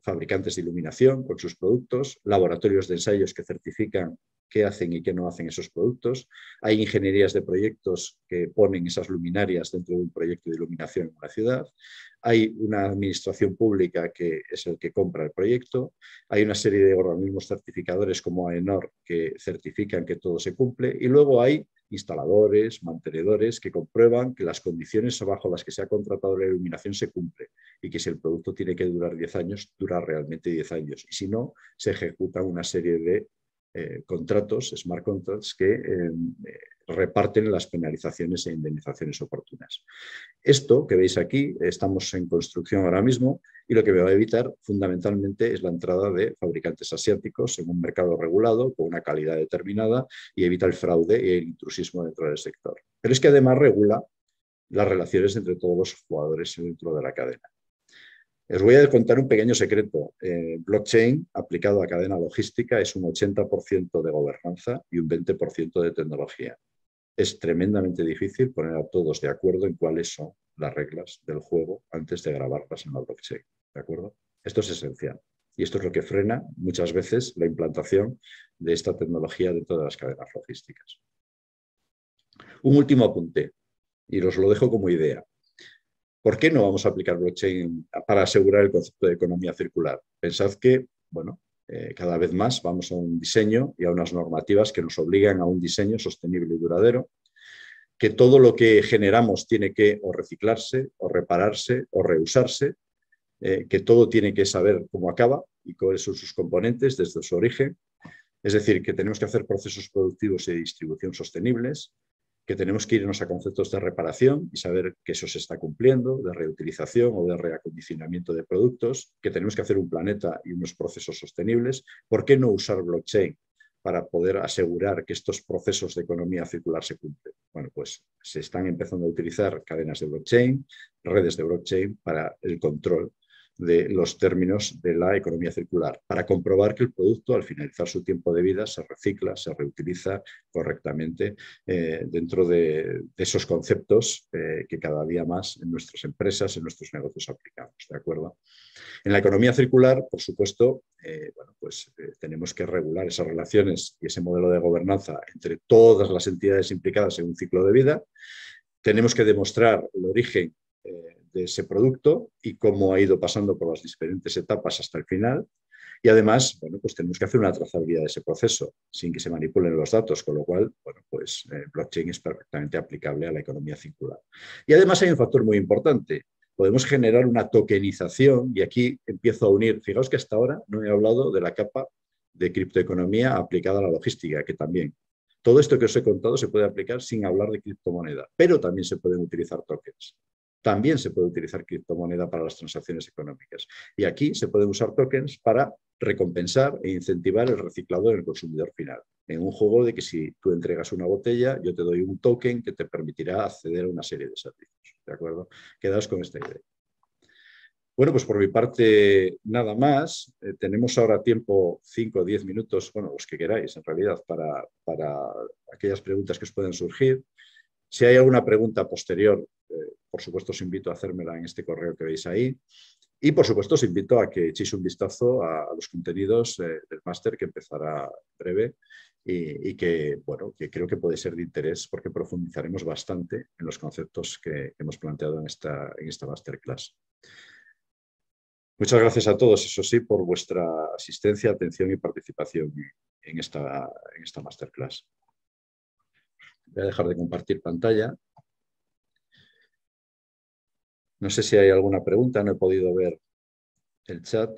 fabricantes de iluminación con sus productos, laboratorios de ensayos que certifican qué hacen y qué no hacen esos productos. Hay ingenierías de proyectos que ponen esas luminarias dentro de un proyecto de iluminación en una ciudad. Hay una administración pública que es el que compra el proyecto. Hay una serie de organismos certificadores como AENOR que certifican que todo se cumple. Y luego hay instaladores, mantenedores que comprueban que las condiciones bajo las que se ha contratado la iluminación se cumplen y que si el producto tiene que durar 10 años, dura realmente 10 años. Y si no, se ejecuta una serie de contratos, smart contracts, que reparten las penalizaciones e indemnizaciones oportunas. Esto que veis aquí, estamos en construcción ahora mismo y lo que me va a evitar fundamentalmente es la entrada de fabricantes asiáticos en un mercado regulado con una calidad determinada y evita el fraude y el intrusismo dentro del sector. Pero es que además regula las relaciones entre todos los jugadores dentro de la cadena. Os voy a contar un pequeño secreto. Blockchain aplicado a cadena logística es un 80% de gobernanza y un 20% de tecnología. Es tremendamente difícil poner a todos de acuerdo en cuáles son las reglas del juego antes de grabarlas en la blockchain. ¿De acuerdo? Esto es esencial. Y esto es lo que frena muchas veces la implantación de esta tecnología dentro de las cadenas logísticas. Un último apunte, y os lo dejo como idea. ¿Por qué no vamos a aplicar blockchain para asegurar el concepto de economía circular? Pensad que, bueno, cada vez más vamos a un diseño y a unas normativas que nos obligan a un diseño sostenible y duradero, que todo lo que generamos tiene que o reciclarse, o repararse, o reusarse, que todo tiene que saber cómo acaba y cuáles son sus componentes desde su origen. Es decir, que tenemos que hacer procesos productivos y de distribución sostenibles, que tenemos que irnos a conceptos de reparación y saber que eso se está cumpliendo, de reutilización o de reacondicionamiento de productos, que tenemos que hacer un planeta y unos procesos sostenibles. ¿Por qué no usar blockchain para poder asegurar que estos procesos de economía circular se cumplen? Bueno, pues se están empezando a utilizar cadenas de blockchain, redes de blockchain para el control de los términos de la economía circular, para comprobar que el producto al finalizar su tiempo de vida se recicla, se reutiliza correctamente dentro de esos conceptos que cada día más en nuestras empresas, en nuestros negocios aplicamos, ¿de acuerdo? En la economía circular, por supuesto, tenemos que regular esas relaciones y ese modelo de gobernanza entre todas las entidades implicadas en un ciclo de vida. Tenemos que demostrar el origen de ese producto y cómo ha ido pasando por las diferentes etapas hasta el final. Y además, bueno, pues tenemos que hacer una trazabilidad de ese proceso sin que se manipulen los datos, con lo cual, bueno, pues blockchain es perfectamente aplicable a la economía circular. Y además hay un factor muy importante. Podemos generar una tokenización y aquí empiezo a unir, fijaos que hasta ahora no he hablado de la capa de criptoeconomía aplicada a la logística, que también. Todo esto que os he contado se puede aplicar sin hablar de criptomoneda, pero también se pueden utilizar tokens. También se puede utilizar criptomoneda para las transacciones económicas. Y aquí se pueden usar tokens para recompensar e incentivar el reciclado en el consumidor final. En un juego de que si tú entregas una botella, yo te doy un token que te permitirá acceder a una serie de servicios. ¿De acuerdo? Quedaos con esta idea. Bueno, pues por mi parte nada más. Tenemos ahora tiempo, 5 o 10 minutos, bueno, los que queráis en realidad, para aquellas preguntas que os puedan surgir. Si hay alguna pregunta posterior, por supuesto os invito a hacérmela en este correo que veis ahí. Y por supuesto os invito a que echéis un vistazo a los contenidos del máster que empezará breve y que, bueno, que creo que puede ser de interés porque profundizaremos bastante en los conceptos que hemos planteado en esta masterclass. Muchas gracias a todos, eso sí, por vuestra asistencia, atención y participación en esta masterclass. Voy a dejar de compartir pantalla. No sé si hay alguna pregunta, no he podido ver el chat.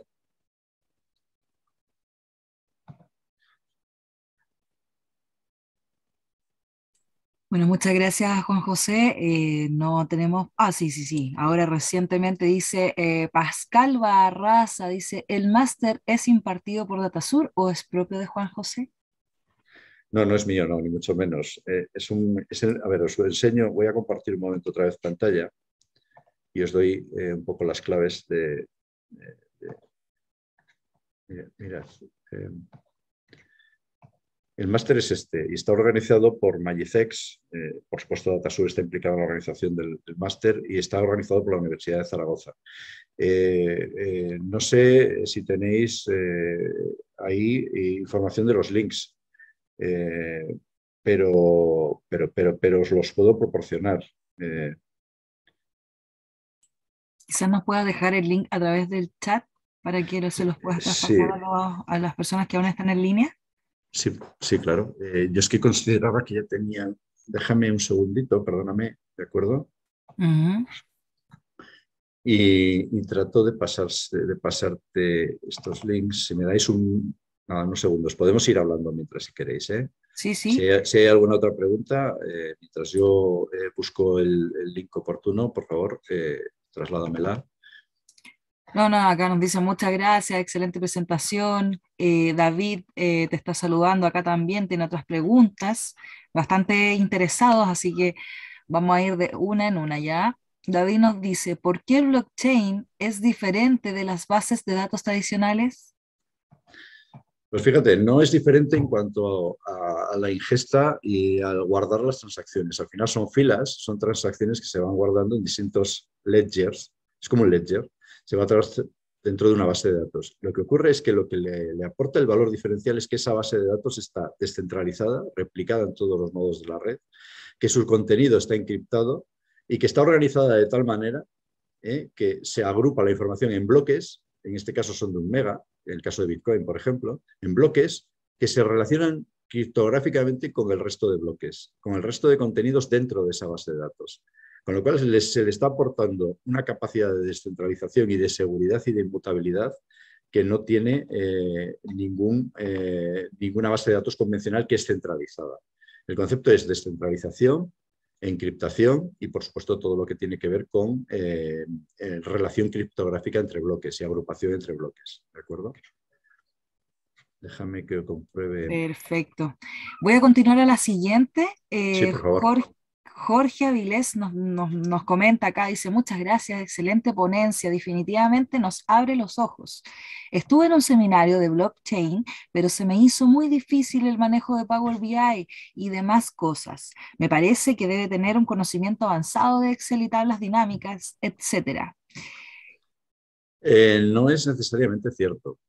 Bueno, muchas gracias, Juan José. No tenemos... Ah, sí. Ahora recientemente dice Pascal Barraza, dice, ¿el máster es impartido por Datasur o es propio de Juan José? No, no es mío, no, ni mucho menos. A ver, os lo enseño. Voy a compartir un momento otra vez pantalla y os doy un poco las claves mirad. El máster es este y está organizado por Magicex. Por supuesto, Datasur está implicado en la organización del máster y está organizado por la Universidad de Zaragoza. No sé si tenéis ahí información de los links, pero os los puedo proporcionar. Quizás nos pueda dejar el link a través del chat para que se los pueda Sí. traspasar a las personas que aún están en línea. Sí, claro. Yo es que consideraba que ya tenían... Déjame un segundito, perdóname, ¿de acuerdo? Uh-huh. Y trato de pasarte estos links. Si me dais unos segundos, podemos ir hablando mientras si queréis, ¿eh? Sí. Si hay alguna otra pregunta, mientras yo busco el link oportuno, por favor, trasládamela. No, acá nos dicen muchas gracias, excelente presentación. David te está saludando acá también, tiene otras preguntas, bastante interesados, así que vamos a ir de una en una ya. David nos dice, ¿por qué el blockchain es diferente de las bases de datos tradicionales? Pues fíjate, no es diferente en cuanto a la ingesta y al guardar las transacciones. Al final son filas, son transacciones que se van guardando en distintos ledgers. Es como un ledger. Se va dentro de una base de datos. Lo que ocurre es que lo que le aporta el valor diferencial es que esa base de datos está descentralizada, replicada en todos los nodos de la red, que su contenido está encriptado y que está organizada de tal manera que se agrupa la información en bloques, en este caso son de 1 mega, en el caso de Bitcoin, por ejemplo, en bloques que se relacionan criptográficamente con el resto de bloques, con el resto de contenidos dentro de esa base de datos. Con lo cual se le está aportando una capacidad de descentralización y de seguridad y de inmutabilidad que no tiene ninguna base de datos convencional que es centralizada. El concepto es descentralización, encriptación y, por supuesto, todo lo que tiene que ver con relación criptográfica entre bloques y agrupación entre bloques. ¿De acuerdo? Déjame que compruebe. Perfecto. Voy a continuar a la siguiente. Sí, por favor. Jorge Avilés nos comenta acá, dice, muchas gracias, excelente ponencia, definitivamente nos abre los ojos. Estuve en un seminario de blockchain, pero se me hizo muy difícil el manejo de Power BI y demás cosas. Me parece que debe tener un conocimiento avanzado de Excel y tablas dinámicas, etcétera. No es necesariamente cierto.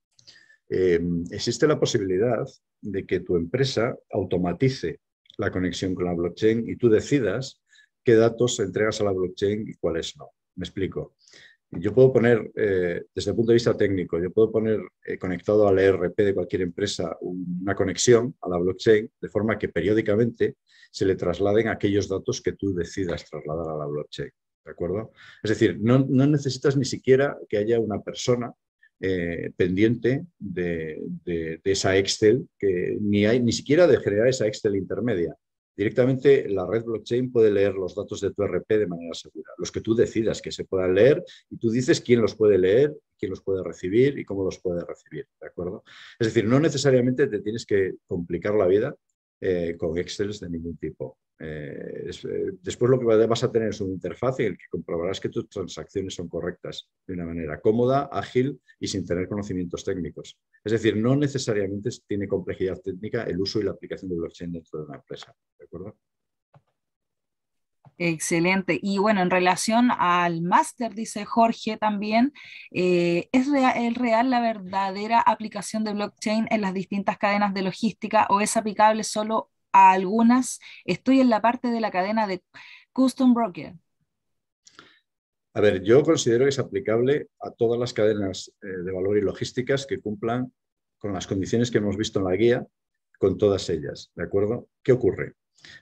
Existe la posibilidad de que tu empresa automatice la conexión con la blockchain y tú decidas qué datos entregas a la blockchain y cuáles no. Me explico. Yo puedo poner, desde el punto de vista técnico, yo puedo poner conectado al ERP de cualquier empresa una conexión a la blockchain de forma que periódicamente se le trasladen aquellos datos que tú decidas trasladar a la blockchain. ¿De acuerdo? Es decir, no necesitas ni siquiera que haya una persona pendiente de esa Excel, que ni siquiera de generar esa Excel intermedia. Directamente la red blockchain puede leer los datos de tu ERP de manera segura, los que tú decidas que se puedan leer y tú dices quién los puede leer, quién los puede recibir y cómo los puede recibir, ¿de acuerdo? Es decir, no necesariamente te tienes que complicar la vida con Excel de ningún tipo. Después lo que vas a tener es una interfaz en el que comprobarás que tus transacciones son correctas de una manera cómoda, ágil y sin tener conocimientos técnicos. Es decir, no necesariamente tiene complejidad técnica el uso y la aplicación de blockchain dentro de una empresa. ¿De acuerdo? Excelente. Y bueno, en relación al máster, dice Jorge también, ¿es real la verdadera aplicación de blockchain en las distintas cadenas de logística o es aplicable solo a algunas? Estoy en la parte de la cadena de Custom Broker. A ver, yo considero que es aplicable a todas las cadenas de valor y logísticas que cumplan con las condiciones que hemos visto en la guía, con todas ellas, ¿de acuerdo? ¿Qué ocurre?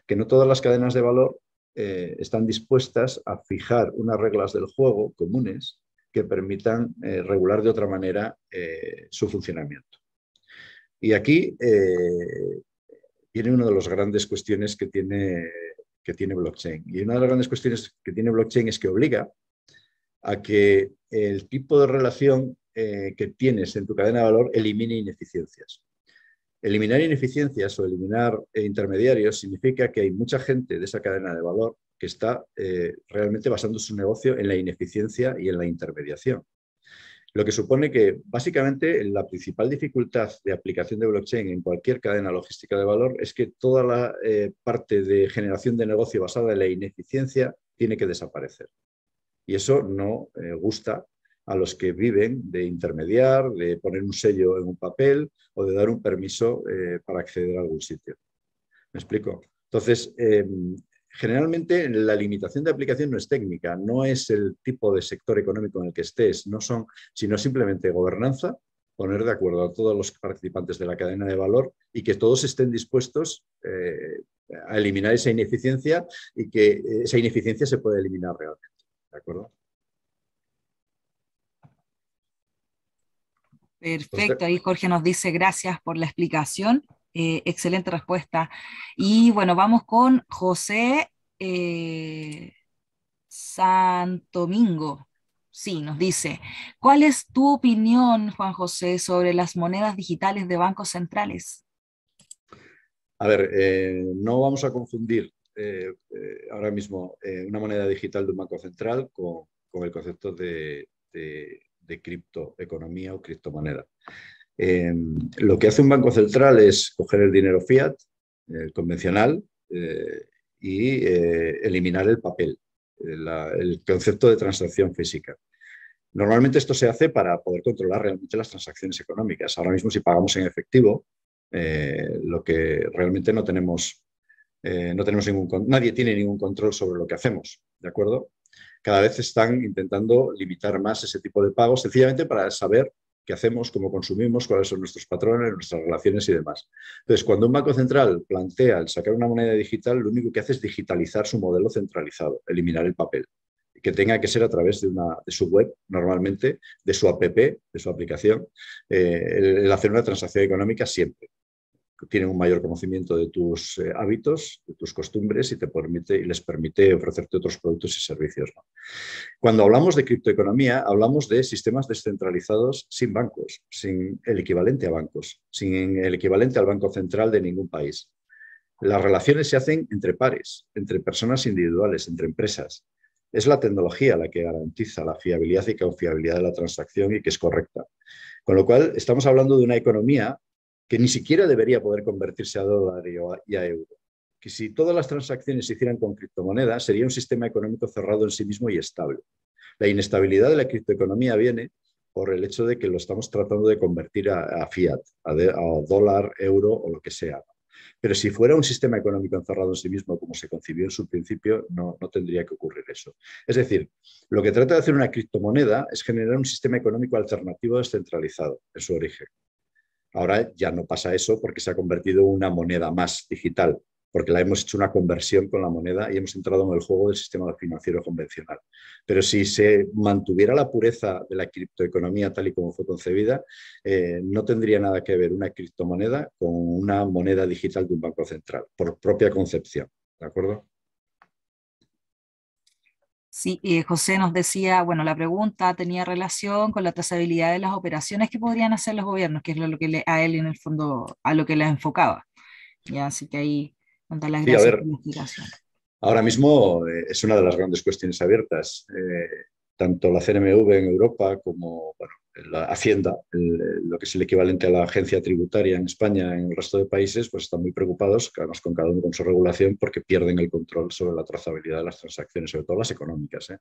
Que no todas las cadenas de valor están dispuestas a fijar unas reglas del juego comunes que permitan regular de otra manera su funcionamiento. Y aquí viene una de las grandes cuestiones que tiene blockchain. Y una de las grandes cuestiones que tiene blockchain es que obliga a que el tipo de relación que tienes en tu cadena de valor elimine ineficiencias. Eliminar ineficiencias o eliminar intermediarios significa que hay mucha gente de esa cadena de valor que está realmente basando su negocio en la ineficiencia y en la intermediación. Lo que supone que básicamente la principal dificultad de aplicación de blockchain en cualquier cadena logística de valor es que toda la parte de generación de negocio basada en la ineficiencia tiene que desaparecer. Y eso no gusta a los que viven de intermediar, de poner un sello en un papel o de dar un permiso para acceder a algún sitio. ¿Me explico? Entonces, generalmente la limitación de aplicación no es técnica, no es el tipo de sector económico en el que estés, sino simplemente gobernanza, poner de acuerdo a todos los participantes de la cadena de valor y que todos estén dispuestos a eliminar esa ineficiencia y que esa ineficiencia se pueda eliminar realmente. ¿De acuerdo? Perfecto, ahí Jorge nos dice gracias por la explicación, excelente respuesta. Y bueno, vamos con José Santomingo. Sí, nos dice, ¿cuál es tu opinión, Juan José, sobre las monedas digitales de bancos centrales? A ver, no vamos a confundir ahora mismo una moneda digital de un banco central con el concepto de criptoeconomía o criptomoneda. Lo que hace un banco central es coger el dinero fiat, convencional, y eliminar el papel, el concepto de transacción física. Normalmente esto se hace para poder controlar realmente las transacciones económicas. Ahora mismo, si pagamos en efectivo, lo que realmente no tenemos nadie tiene ningún control sobre lo que hacemos, ¿de acuerdo? Cada vez están intentando limitar más ese tipo de pagos, sencillamente para saber qué hacemos, cómo consumimos, cuáles son nuestros patrones, nuestras relaciones y demás. Entonces, cuando un banco central plantea el sacar una moneda digital, lo único que hace es digitalizar su modelo centralizado, eliminar el papel, que tenga que ser a través de su web, normalmente, de su app, de su aplicación, el hacer una transacción económica siempre. Tienen un mayor conocimiento de tus hábitos, de tus costumbres y les permite ofrecerte otros productos y servicios, ¿no? Cuando hablamos de criptoeconomía, hablamos de sistemas descentralizados sin bancos, sin el equivalente a bancos, sin el equivalente al banco central de ningún país. Las relaciones se hacen entre pares, entre personas individuales, entre empresas. Es la tecnología la que garantiza la fiabilidad y confiabilidad de la transacción y que es correcta. Con lo cual, estamos hablando de una economía que ni siquiera debería poder convertirse a dólar y a euro. Que si todas las transacciones se hicieran con criptomonedas, sería un sistema económico cerrado en sí mismo y estable. La inestabilidad de la criptoeconomía viene por el hecho de que lo estamos tratando de convertir a fiat, a dólar, euro o lo que sea. Pero si fuera un sistema económico encerrado en sí mismo, como se concibió en su principio, no tendría que ocurrir eso. Es decir, lo que trata de hacer una criptomoneda es generar un sistema económico alternativo descentralizado en su origen. Ahora ya no pasa eso porque se ha convertido en una moneda más digital, porque la hemos hecho una conversión con la moneda y hemos entrado en el juego del sistema financiero convencional. Pero si se mantuviera la pureza de la criptoeconomía tal y como fue concebida, no tendría nada que ver una criptomoneda con una moneda digital de un banco central, por propia concepción. ¿De acuerdo? Sí, José nos decía, bueno, la pregunta tenía relación con la trazabilidad de las operaciones que podrían hacer los gobiernos, que es lo que a él en el fondo, a lo que le enfocaba. Ya, así que ahí, con las Sí, a gracias ver, por la explicación. ahora mismo es una de las grandes cuestiones abiertas. Tanto la CNMV en Europa como bueno, la Hacienda, lo que es el equivalente a la agencia tributaria en España, en el resto de países, pues están muy preocupados, además con cada uno con su regulación, porque pierden el control sobre la trazabilidad de las transacciones, sobre todo las económicas.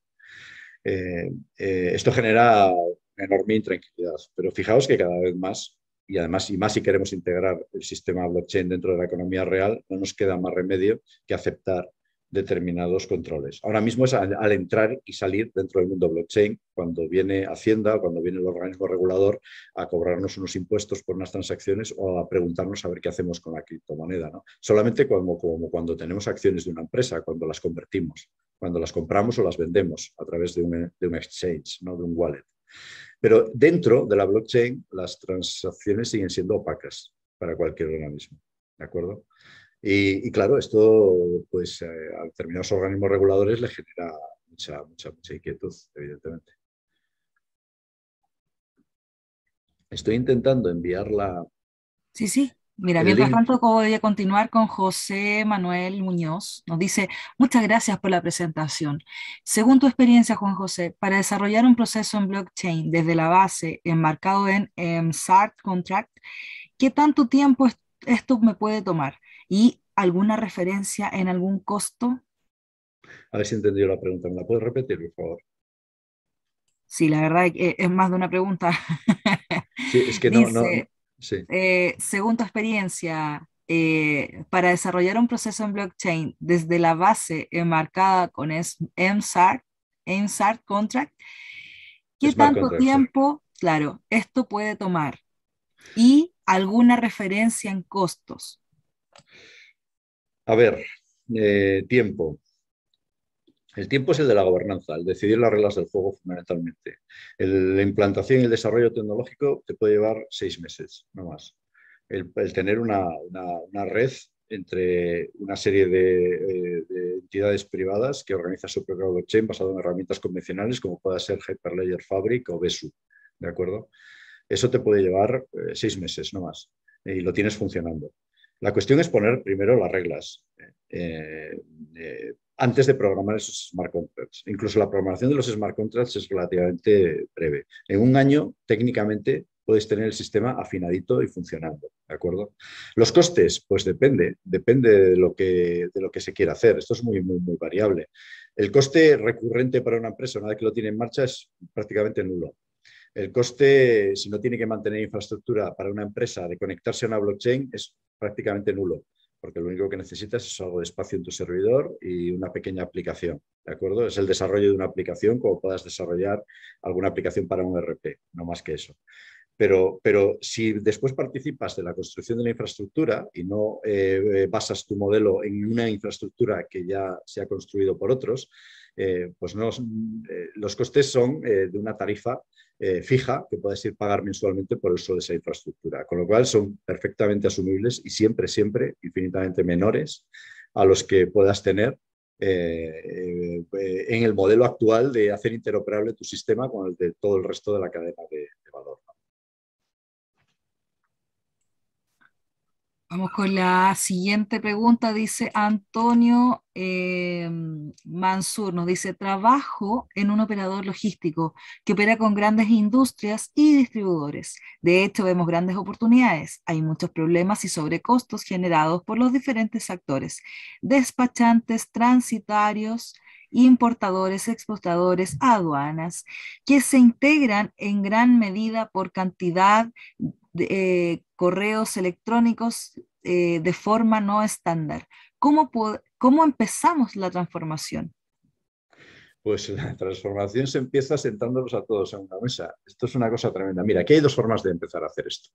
Esto genera una enorme intranquilidad, pero fijaos que cada vez más, y además y más si queremos integrar el sistema blockchain dentro de la economía real, no nos queda más remedio que aceptar determinados controles. Ahora mismo es al entrar y salir dentro del mundo blockchain, cuando viene Hacienda, cuando viene el organismo regulador a cobrarnos unos impuestos por unas transacciones o a preguntarnos a ver qué hacemos con la criptomoneda, ¿no? Solamente como cuando tenemos acciones de una empresa, cuando las convertimos, cuando las compramos o las vendemos a través de un exchange, ¿no? De un wallet. Pero dentro de la blockchain las transacciones siguen siendo opacas para cualquier organismo, ¿de acuerdo? Y claro, esto pues a determinados organismos reguladores le genera mucha inquietud, evidentemente. Estoy intentando enviarla Sí, sí. Mira, el mientras link. tanto, voy a continuar con José Manuel Muñoz. Nos dice, muchas gracias por la presentación. Según tu experiencia, Juan José, para desarrollar un proceso en blockchain desde la base enmarcado en smart contract, ¿qué tanto tiempo esto me puede tomar? ¿Y alguna referencia en algún costo? A ver si he entendido la pregunta. ¿Me la puedes repetir, por favor? Sí, la verdad es más de una pregunta. Sí, es que Dice, sí, según tu experiencia, para desarrollar un proceso en blockchain desde la base enmarcada con MSART Contract, ¿qué smart tanto contract, sí. tiempo, claro, esto puede tomar? ¿Y alguna referencia en costos? A ver, tiempo. El tiempo es el de la gobernanza, el decidir las reglas del juego fundamentalmente. La implantación y el desarrollo tecnológico te puede llevar 6 meses, no más. El tener una red entre una serie de entidades privadas que organizan su propio blockchain basado en herramientas convencionales como pueda ser Hyperledger Fabric o Besu, ¿de acuerdo? Eso te puede llevar 6 meses, no más, y lo tienes funcionando. La cuestión es poner primero las reglas antes de programar esos smart contracts. Incluso la programación de los smart contracts es relativamente breve. En un año, técnicamente, podéis tener el sistema afinadito y funcionando, ¿de acuerdo? Los costes, pues depende de lo que se quiera hacer. Esto es muy, muy, muy variable. El coste recurrente para una empresa, una vez que lo tiene en marcha, es prácticamente nulo. El coste, si no tiene que mantener infraestructura para una empresa de conectarse a una blockchain, es prácticamente nulo, porque lo único que necesitas es algo de espacio en tu servidor y una pequeña aplicación, ¿de acuerdo? Es el desarrollo de una aplicación como puedas desarrollar alguna aplicación para un ERP, no más que eso. Pero si después participas de la construcción de la infraestructura y no basas tu modelo en una infraestructura que ya se ha construido por otros, pues no, los costes son de una tarifa fija que puedes ir pagar mensualmente por el uso de esa infraestructura, con lo cual son perfectamente asumibles y siempre, siempre infinitamente menores a los que puedas tener en el modelo actual de hacer interoperable tu sistema con el de todo el resto de la cadena de valor. Vamos con la siguiente pregunta, dice Antonio Mansur, nos dice, trabajo en un operador logístico que opera con grandes industrias y distribuidores. De hecho, vemos grandes oportunidades. Hay muchos problemas y sobrecostos generados por los diferentes actores, despachantes, transitarios, importadores, exportadores, aduanas, que se integran en gran medida por cantidad de correos electrónicos de forma no estándar. ¿Cómo empezamos la transformación? Pues la transformación se empieza sentándolos a todos en una mesa. Esto es una cosa tremenda. Mira, aquí hay dos formas de empezar a hacer esto.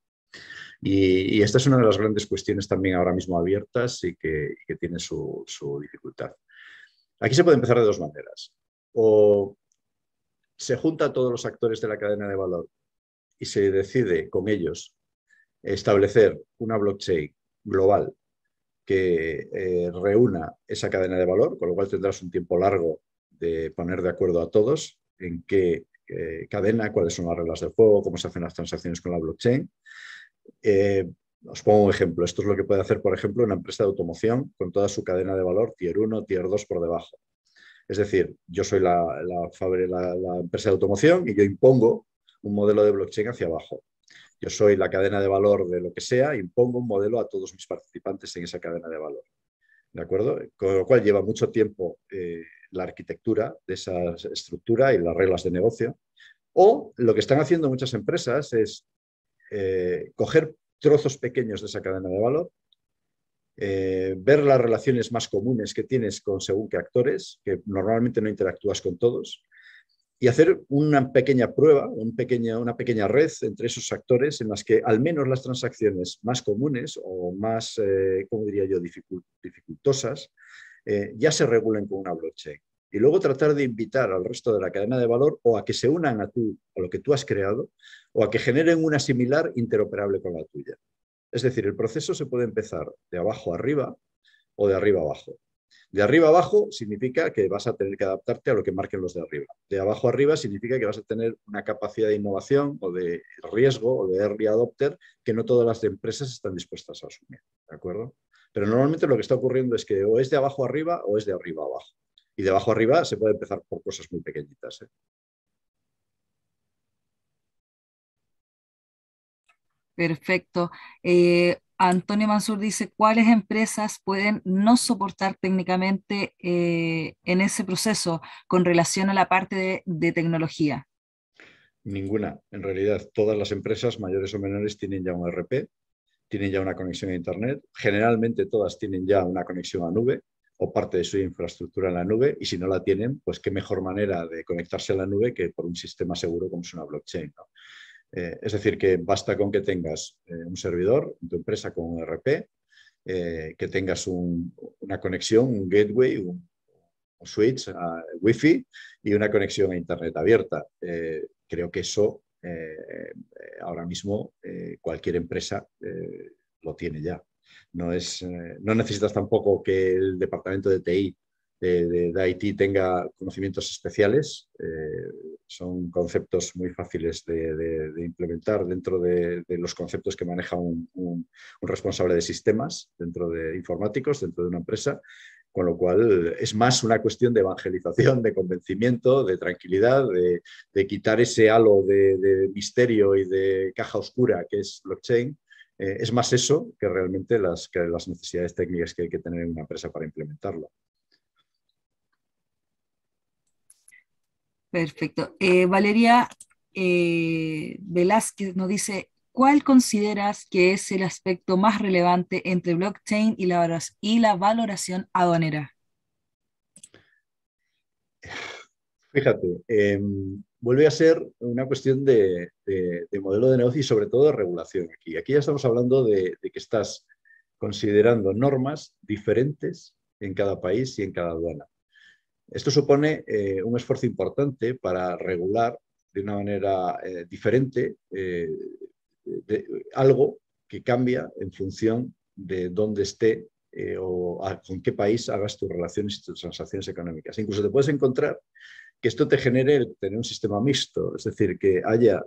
Y esta es una de las grandes cuestiones también ahora mismo abiertas y que tiene su dificultad. Aquí se puede empezar de dos maneras. O se junta a todos los actores de la cadena de valor y se decide con ellos establecer una blockchain global que reúna esa cadena de valor, con lo cual tendrás un tiempo largo de poner de acuerdo a todos en qué cadena, cuáles son las reglas del juego, cómo se hacen las transacciones con la blockchain. Os pongo un ejemplo. Esto es lo que puede hacer, por ejemplo, una empresa de automoción con toda su cadena de valor Tier 1, Tier 2 por debajo. Es decir, yo soy la empresa de automoción y yo impongo un modelo de blockchain hacia abajo. Yo soy la cadena de valor de lo que sea, impongo un modelo a todos mis participantes en esa cadena de valor. ¿De acuerdo? Con lo cual lleva mucho tiempo la arquitectura de esa estructura y las reglas de negocio. O lo que están haciendo muchas empresas es coger trozos pequeños de esa cadena de valor, ver las relaciones más comunes que tienes con según qué actores, que normalmente no interactúas con todos, y hacer una pequeña prueba, una pequeña red entre esos actores en las que al menos las transacciones más comunes o más, ¿cómo diría yo?, dificultosas, ya se regulen con una blockchain. Y luego tratar de invitar al resto de la cadena de valor o a que se unan a lo que tú has creado o a que generen una similar interoperable con la tuya. Es decir, el proceso se puede empezar de abajo arriba o de arriba abajo. De arriba abajo significa que vas a tener que adaptarte a lo que marquen los de arriba. De abajo arriba significa que vas a tener una capacidad de innovación o de riesgo o de early adopter que no todas las empresas están dispuestas a asumir. ¿De acuerdo? Pero normalmente lo que está ocurriendo es que o es de abajo arriba o es de arriba abajo. Y de abajo arriba se puede empezar por cosas muy pequeñitas. Perfecto. Antonio Mansur dice, ¿cuáles empresas pueden no soportar técnicamente en ese proceso con relación a la parte de tecnología? Ninguna. En realidad, todas las empresas, mayores o menores, tienen ya un ERP, tienen ya una conexión a Internet. Generalmente todas tienen ya una conexión a nube o parte de su infraestructura en la nube, y si no la tienen, pues qué mejor manera de conectarse a la nube que por un sistema seguro como es una blockchain, ¿no? Es decir, que basta con que tengas un servidor en tu empresa con un ERP, que tengas una conexión, un gateway, un switch a Wi-Fi y una conexión a Internet abierta. Creo que eso ahora mismo cualquier empresa lo tiene ya. No necesitas tampoco que el departamento de TI de IT tenga conocimientos especiales. Son conceptos muy fáciles de implementar dentro de los conceptos que maneja un responsable de sistemas dentro de informáticos, dentro de una empresa. Con lo cual es más una cuestión de evangelización, de convencimiento, de tranquilidad, de quitar ese halo de misterio y de caja oscura que es blockchain. Es más eso que realmente que las necesidades técnicas que hay que tener en una empresa para implementarlo. Perfecto. Valeria Velázquez nos dice, ¿cuál consideras que es el aspecto más relevante entre blockchain y la valoración aduanera? Fíjate, vuelve a ser una cuestión de modelo de negocio y sobre todo de regulación aquí. Aquí ya estamos hablando de que estás considerando normas diferentes en cada país y en cada aduana. Esto supone un esfuerzo importante para regular de una manera diferente algo que cambia en función de dónde esté con qué país hagas tus relaciones y tus transacciones económicas. Incluso te puedes encontrar que esto te genere tener un sistema mixto, es decir, que haya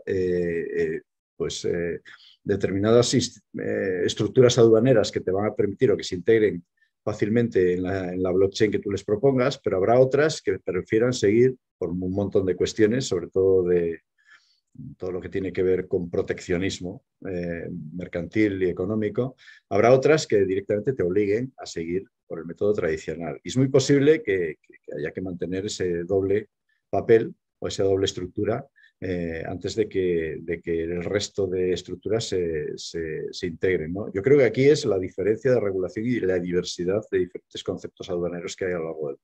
determinadas estructuras aduaneras que te van a permitir o que se integren fácilmente en la blockchain que tú les propongas, pero habrá otras que prefieran seguir por un montón de cuestiones, sobre todo de todo lo que tiene que ver con proteccionismo mercantil y económico. Habrá otras que directamente te obliguen a seguir por el método tradicional. Y es muy posible que haya que mantener ese doble papel o esa doble estructura antes de que el resto de estructuras se integren, ¿no? Yo creo que aquí es la diferencia de regulación y la diversidad de diferentes conceptos aduaneros que hay a lo largo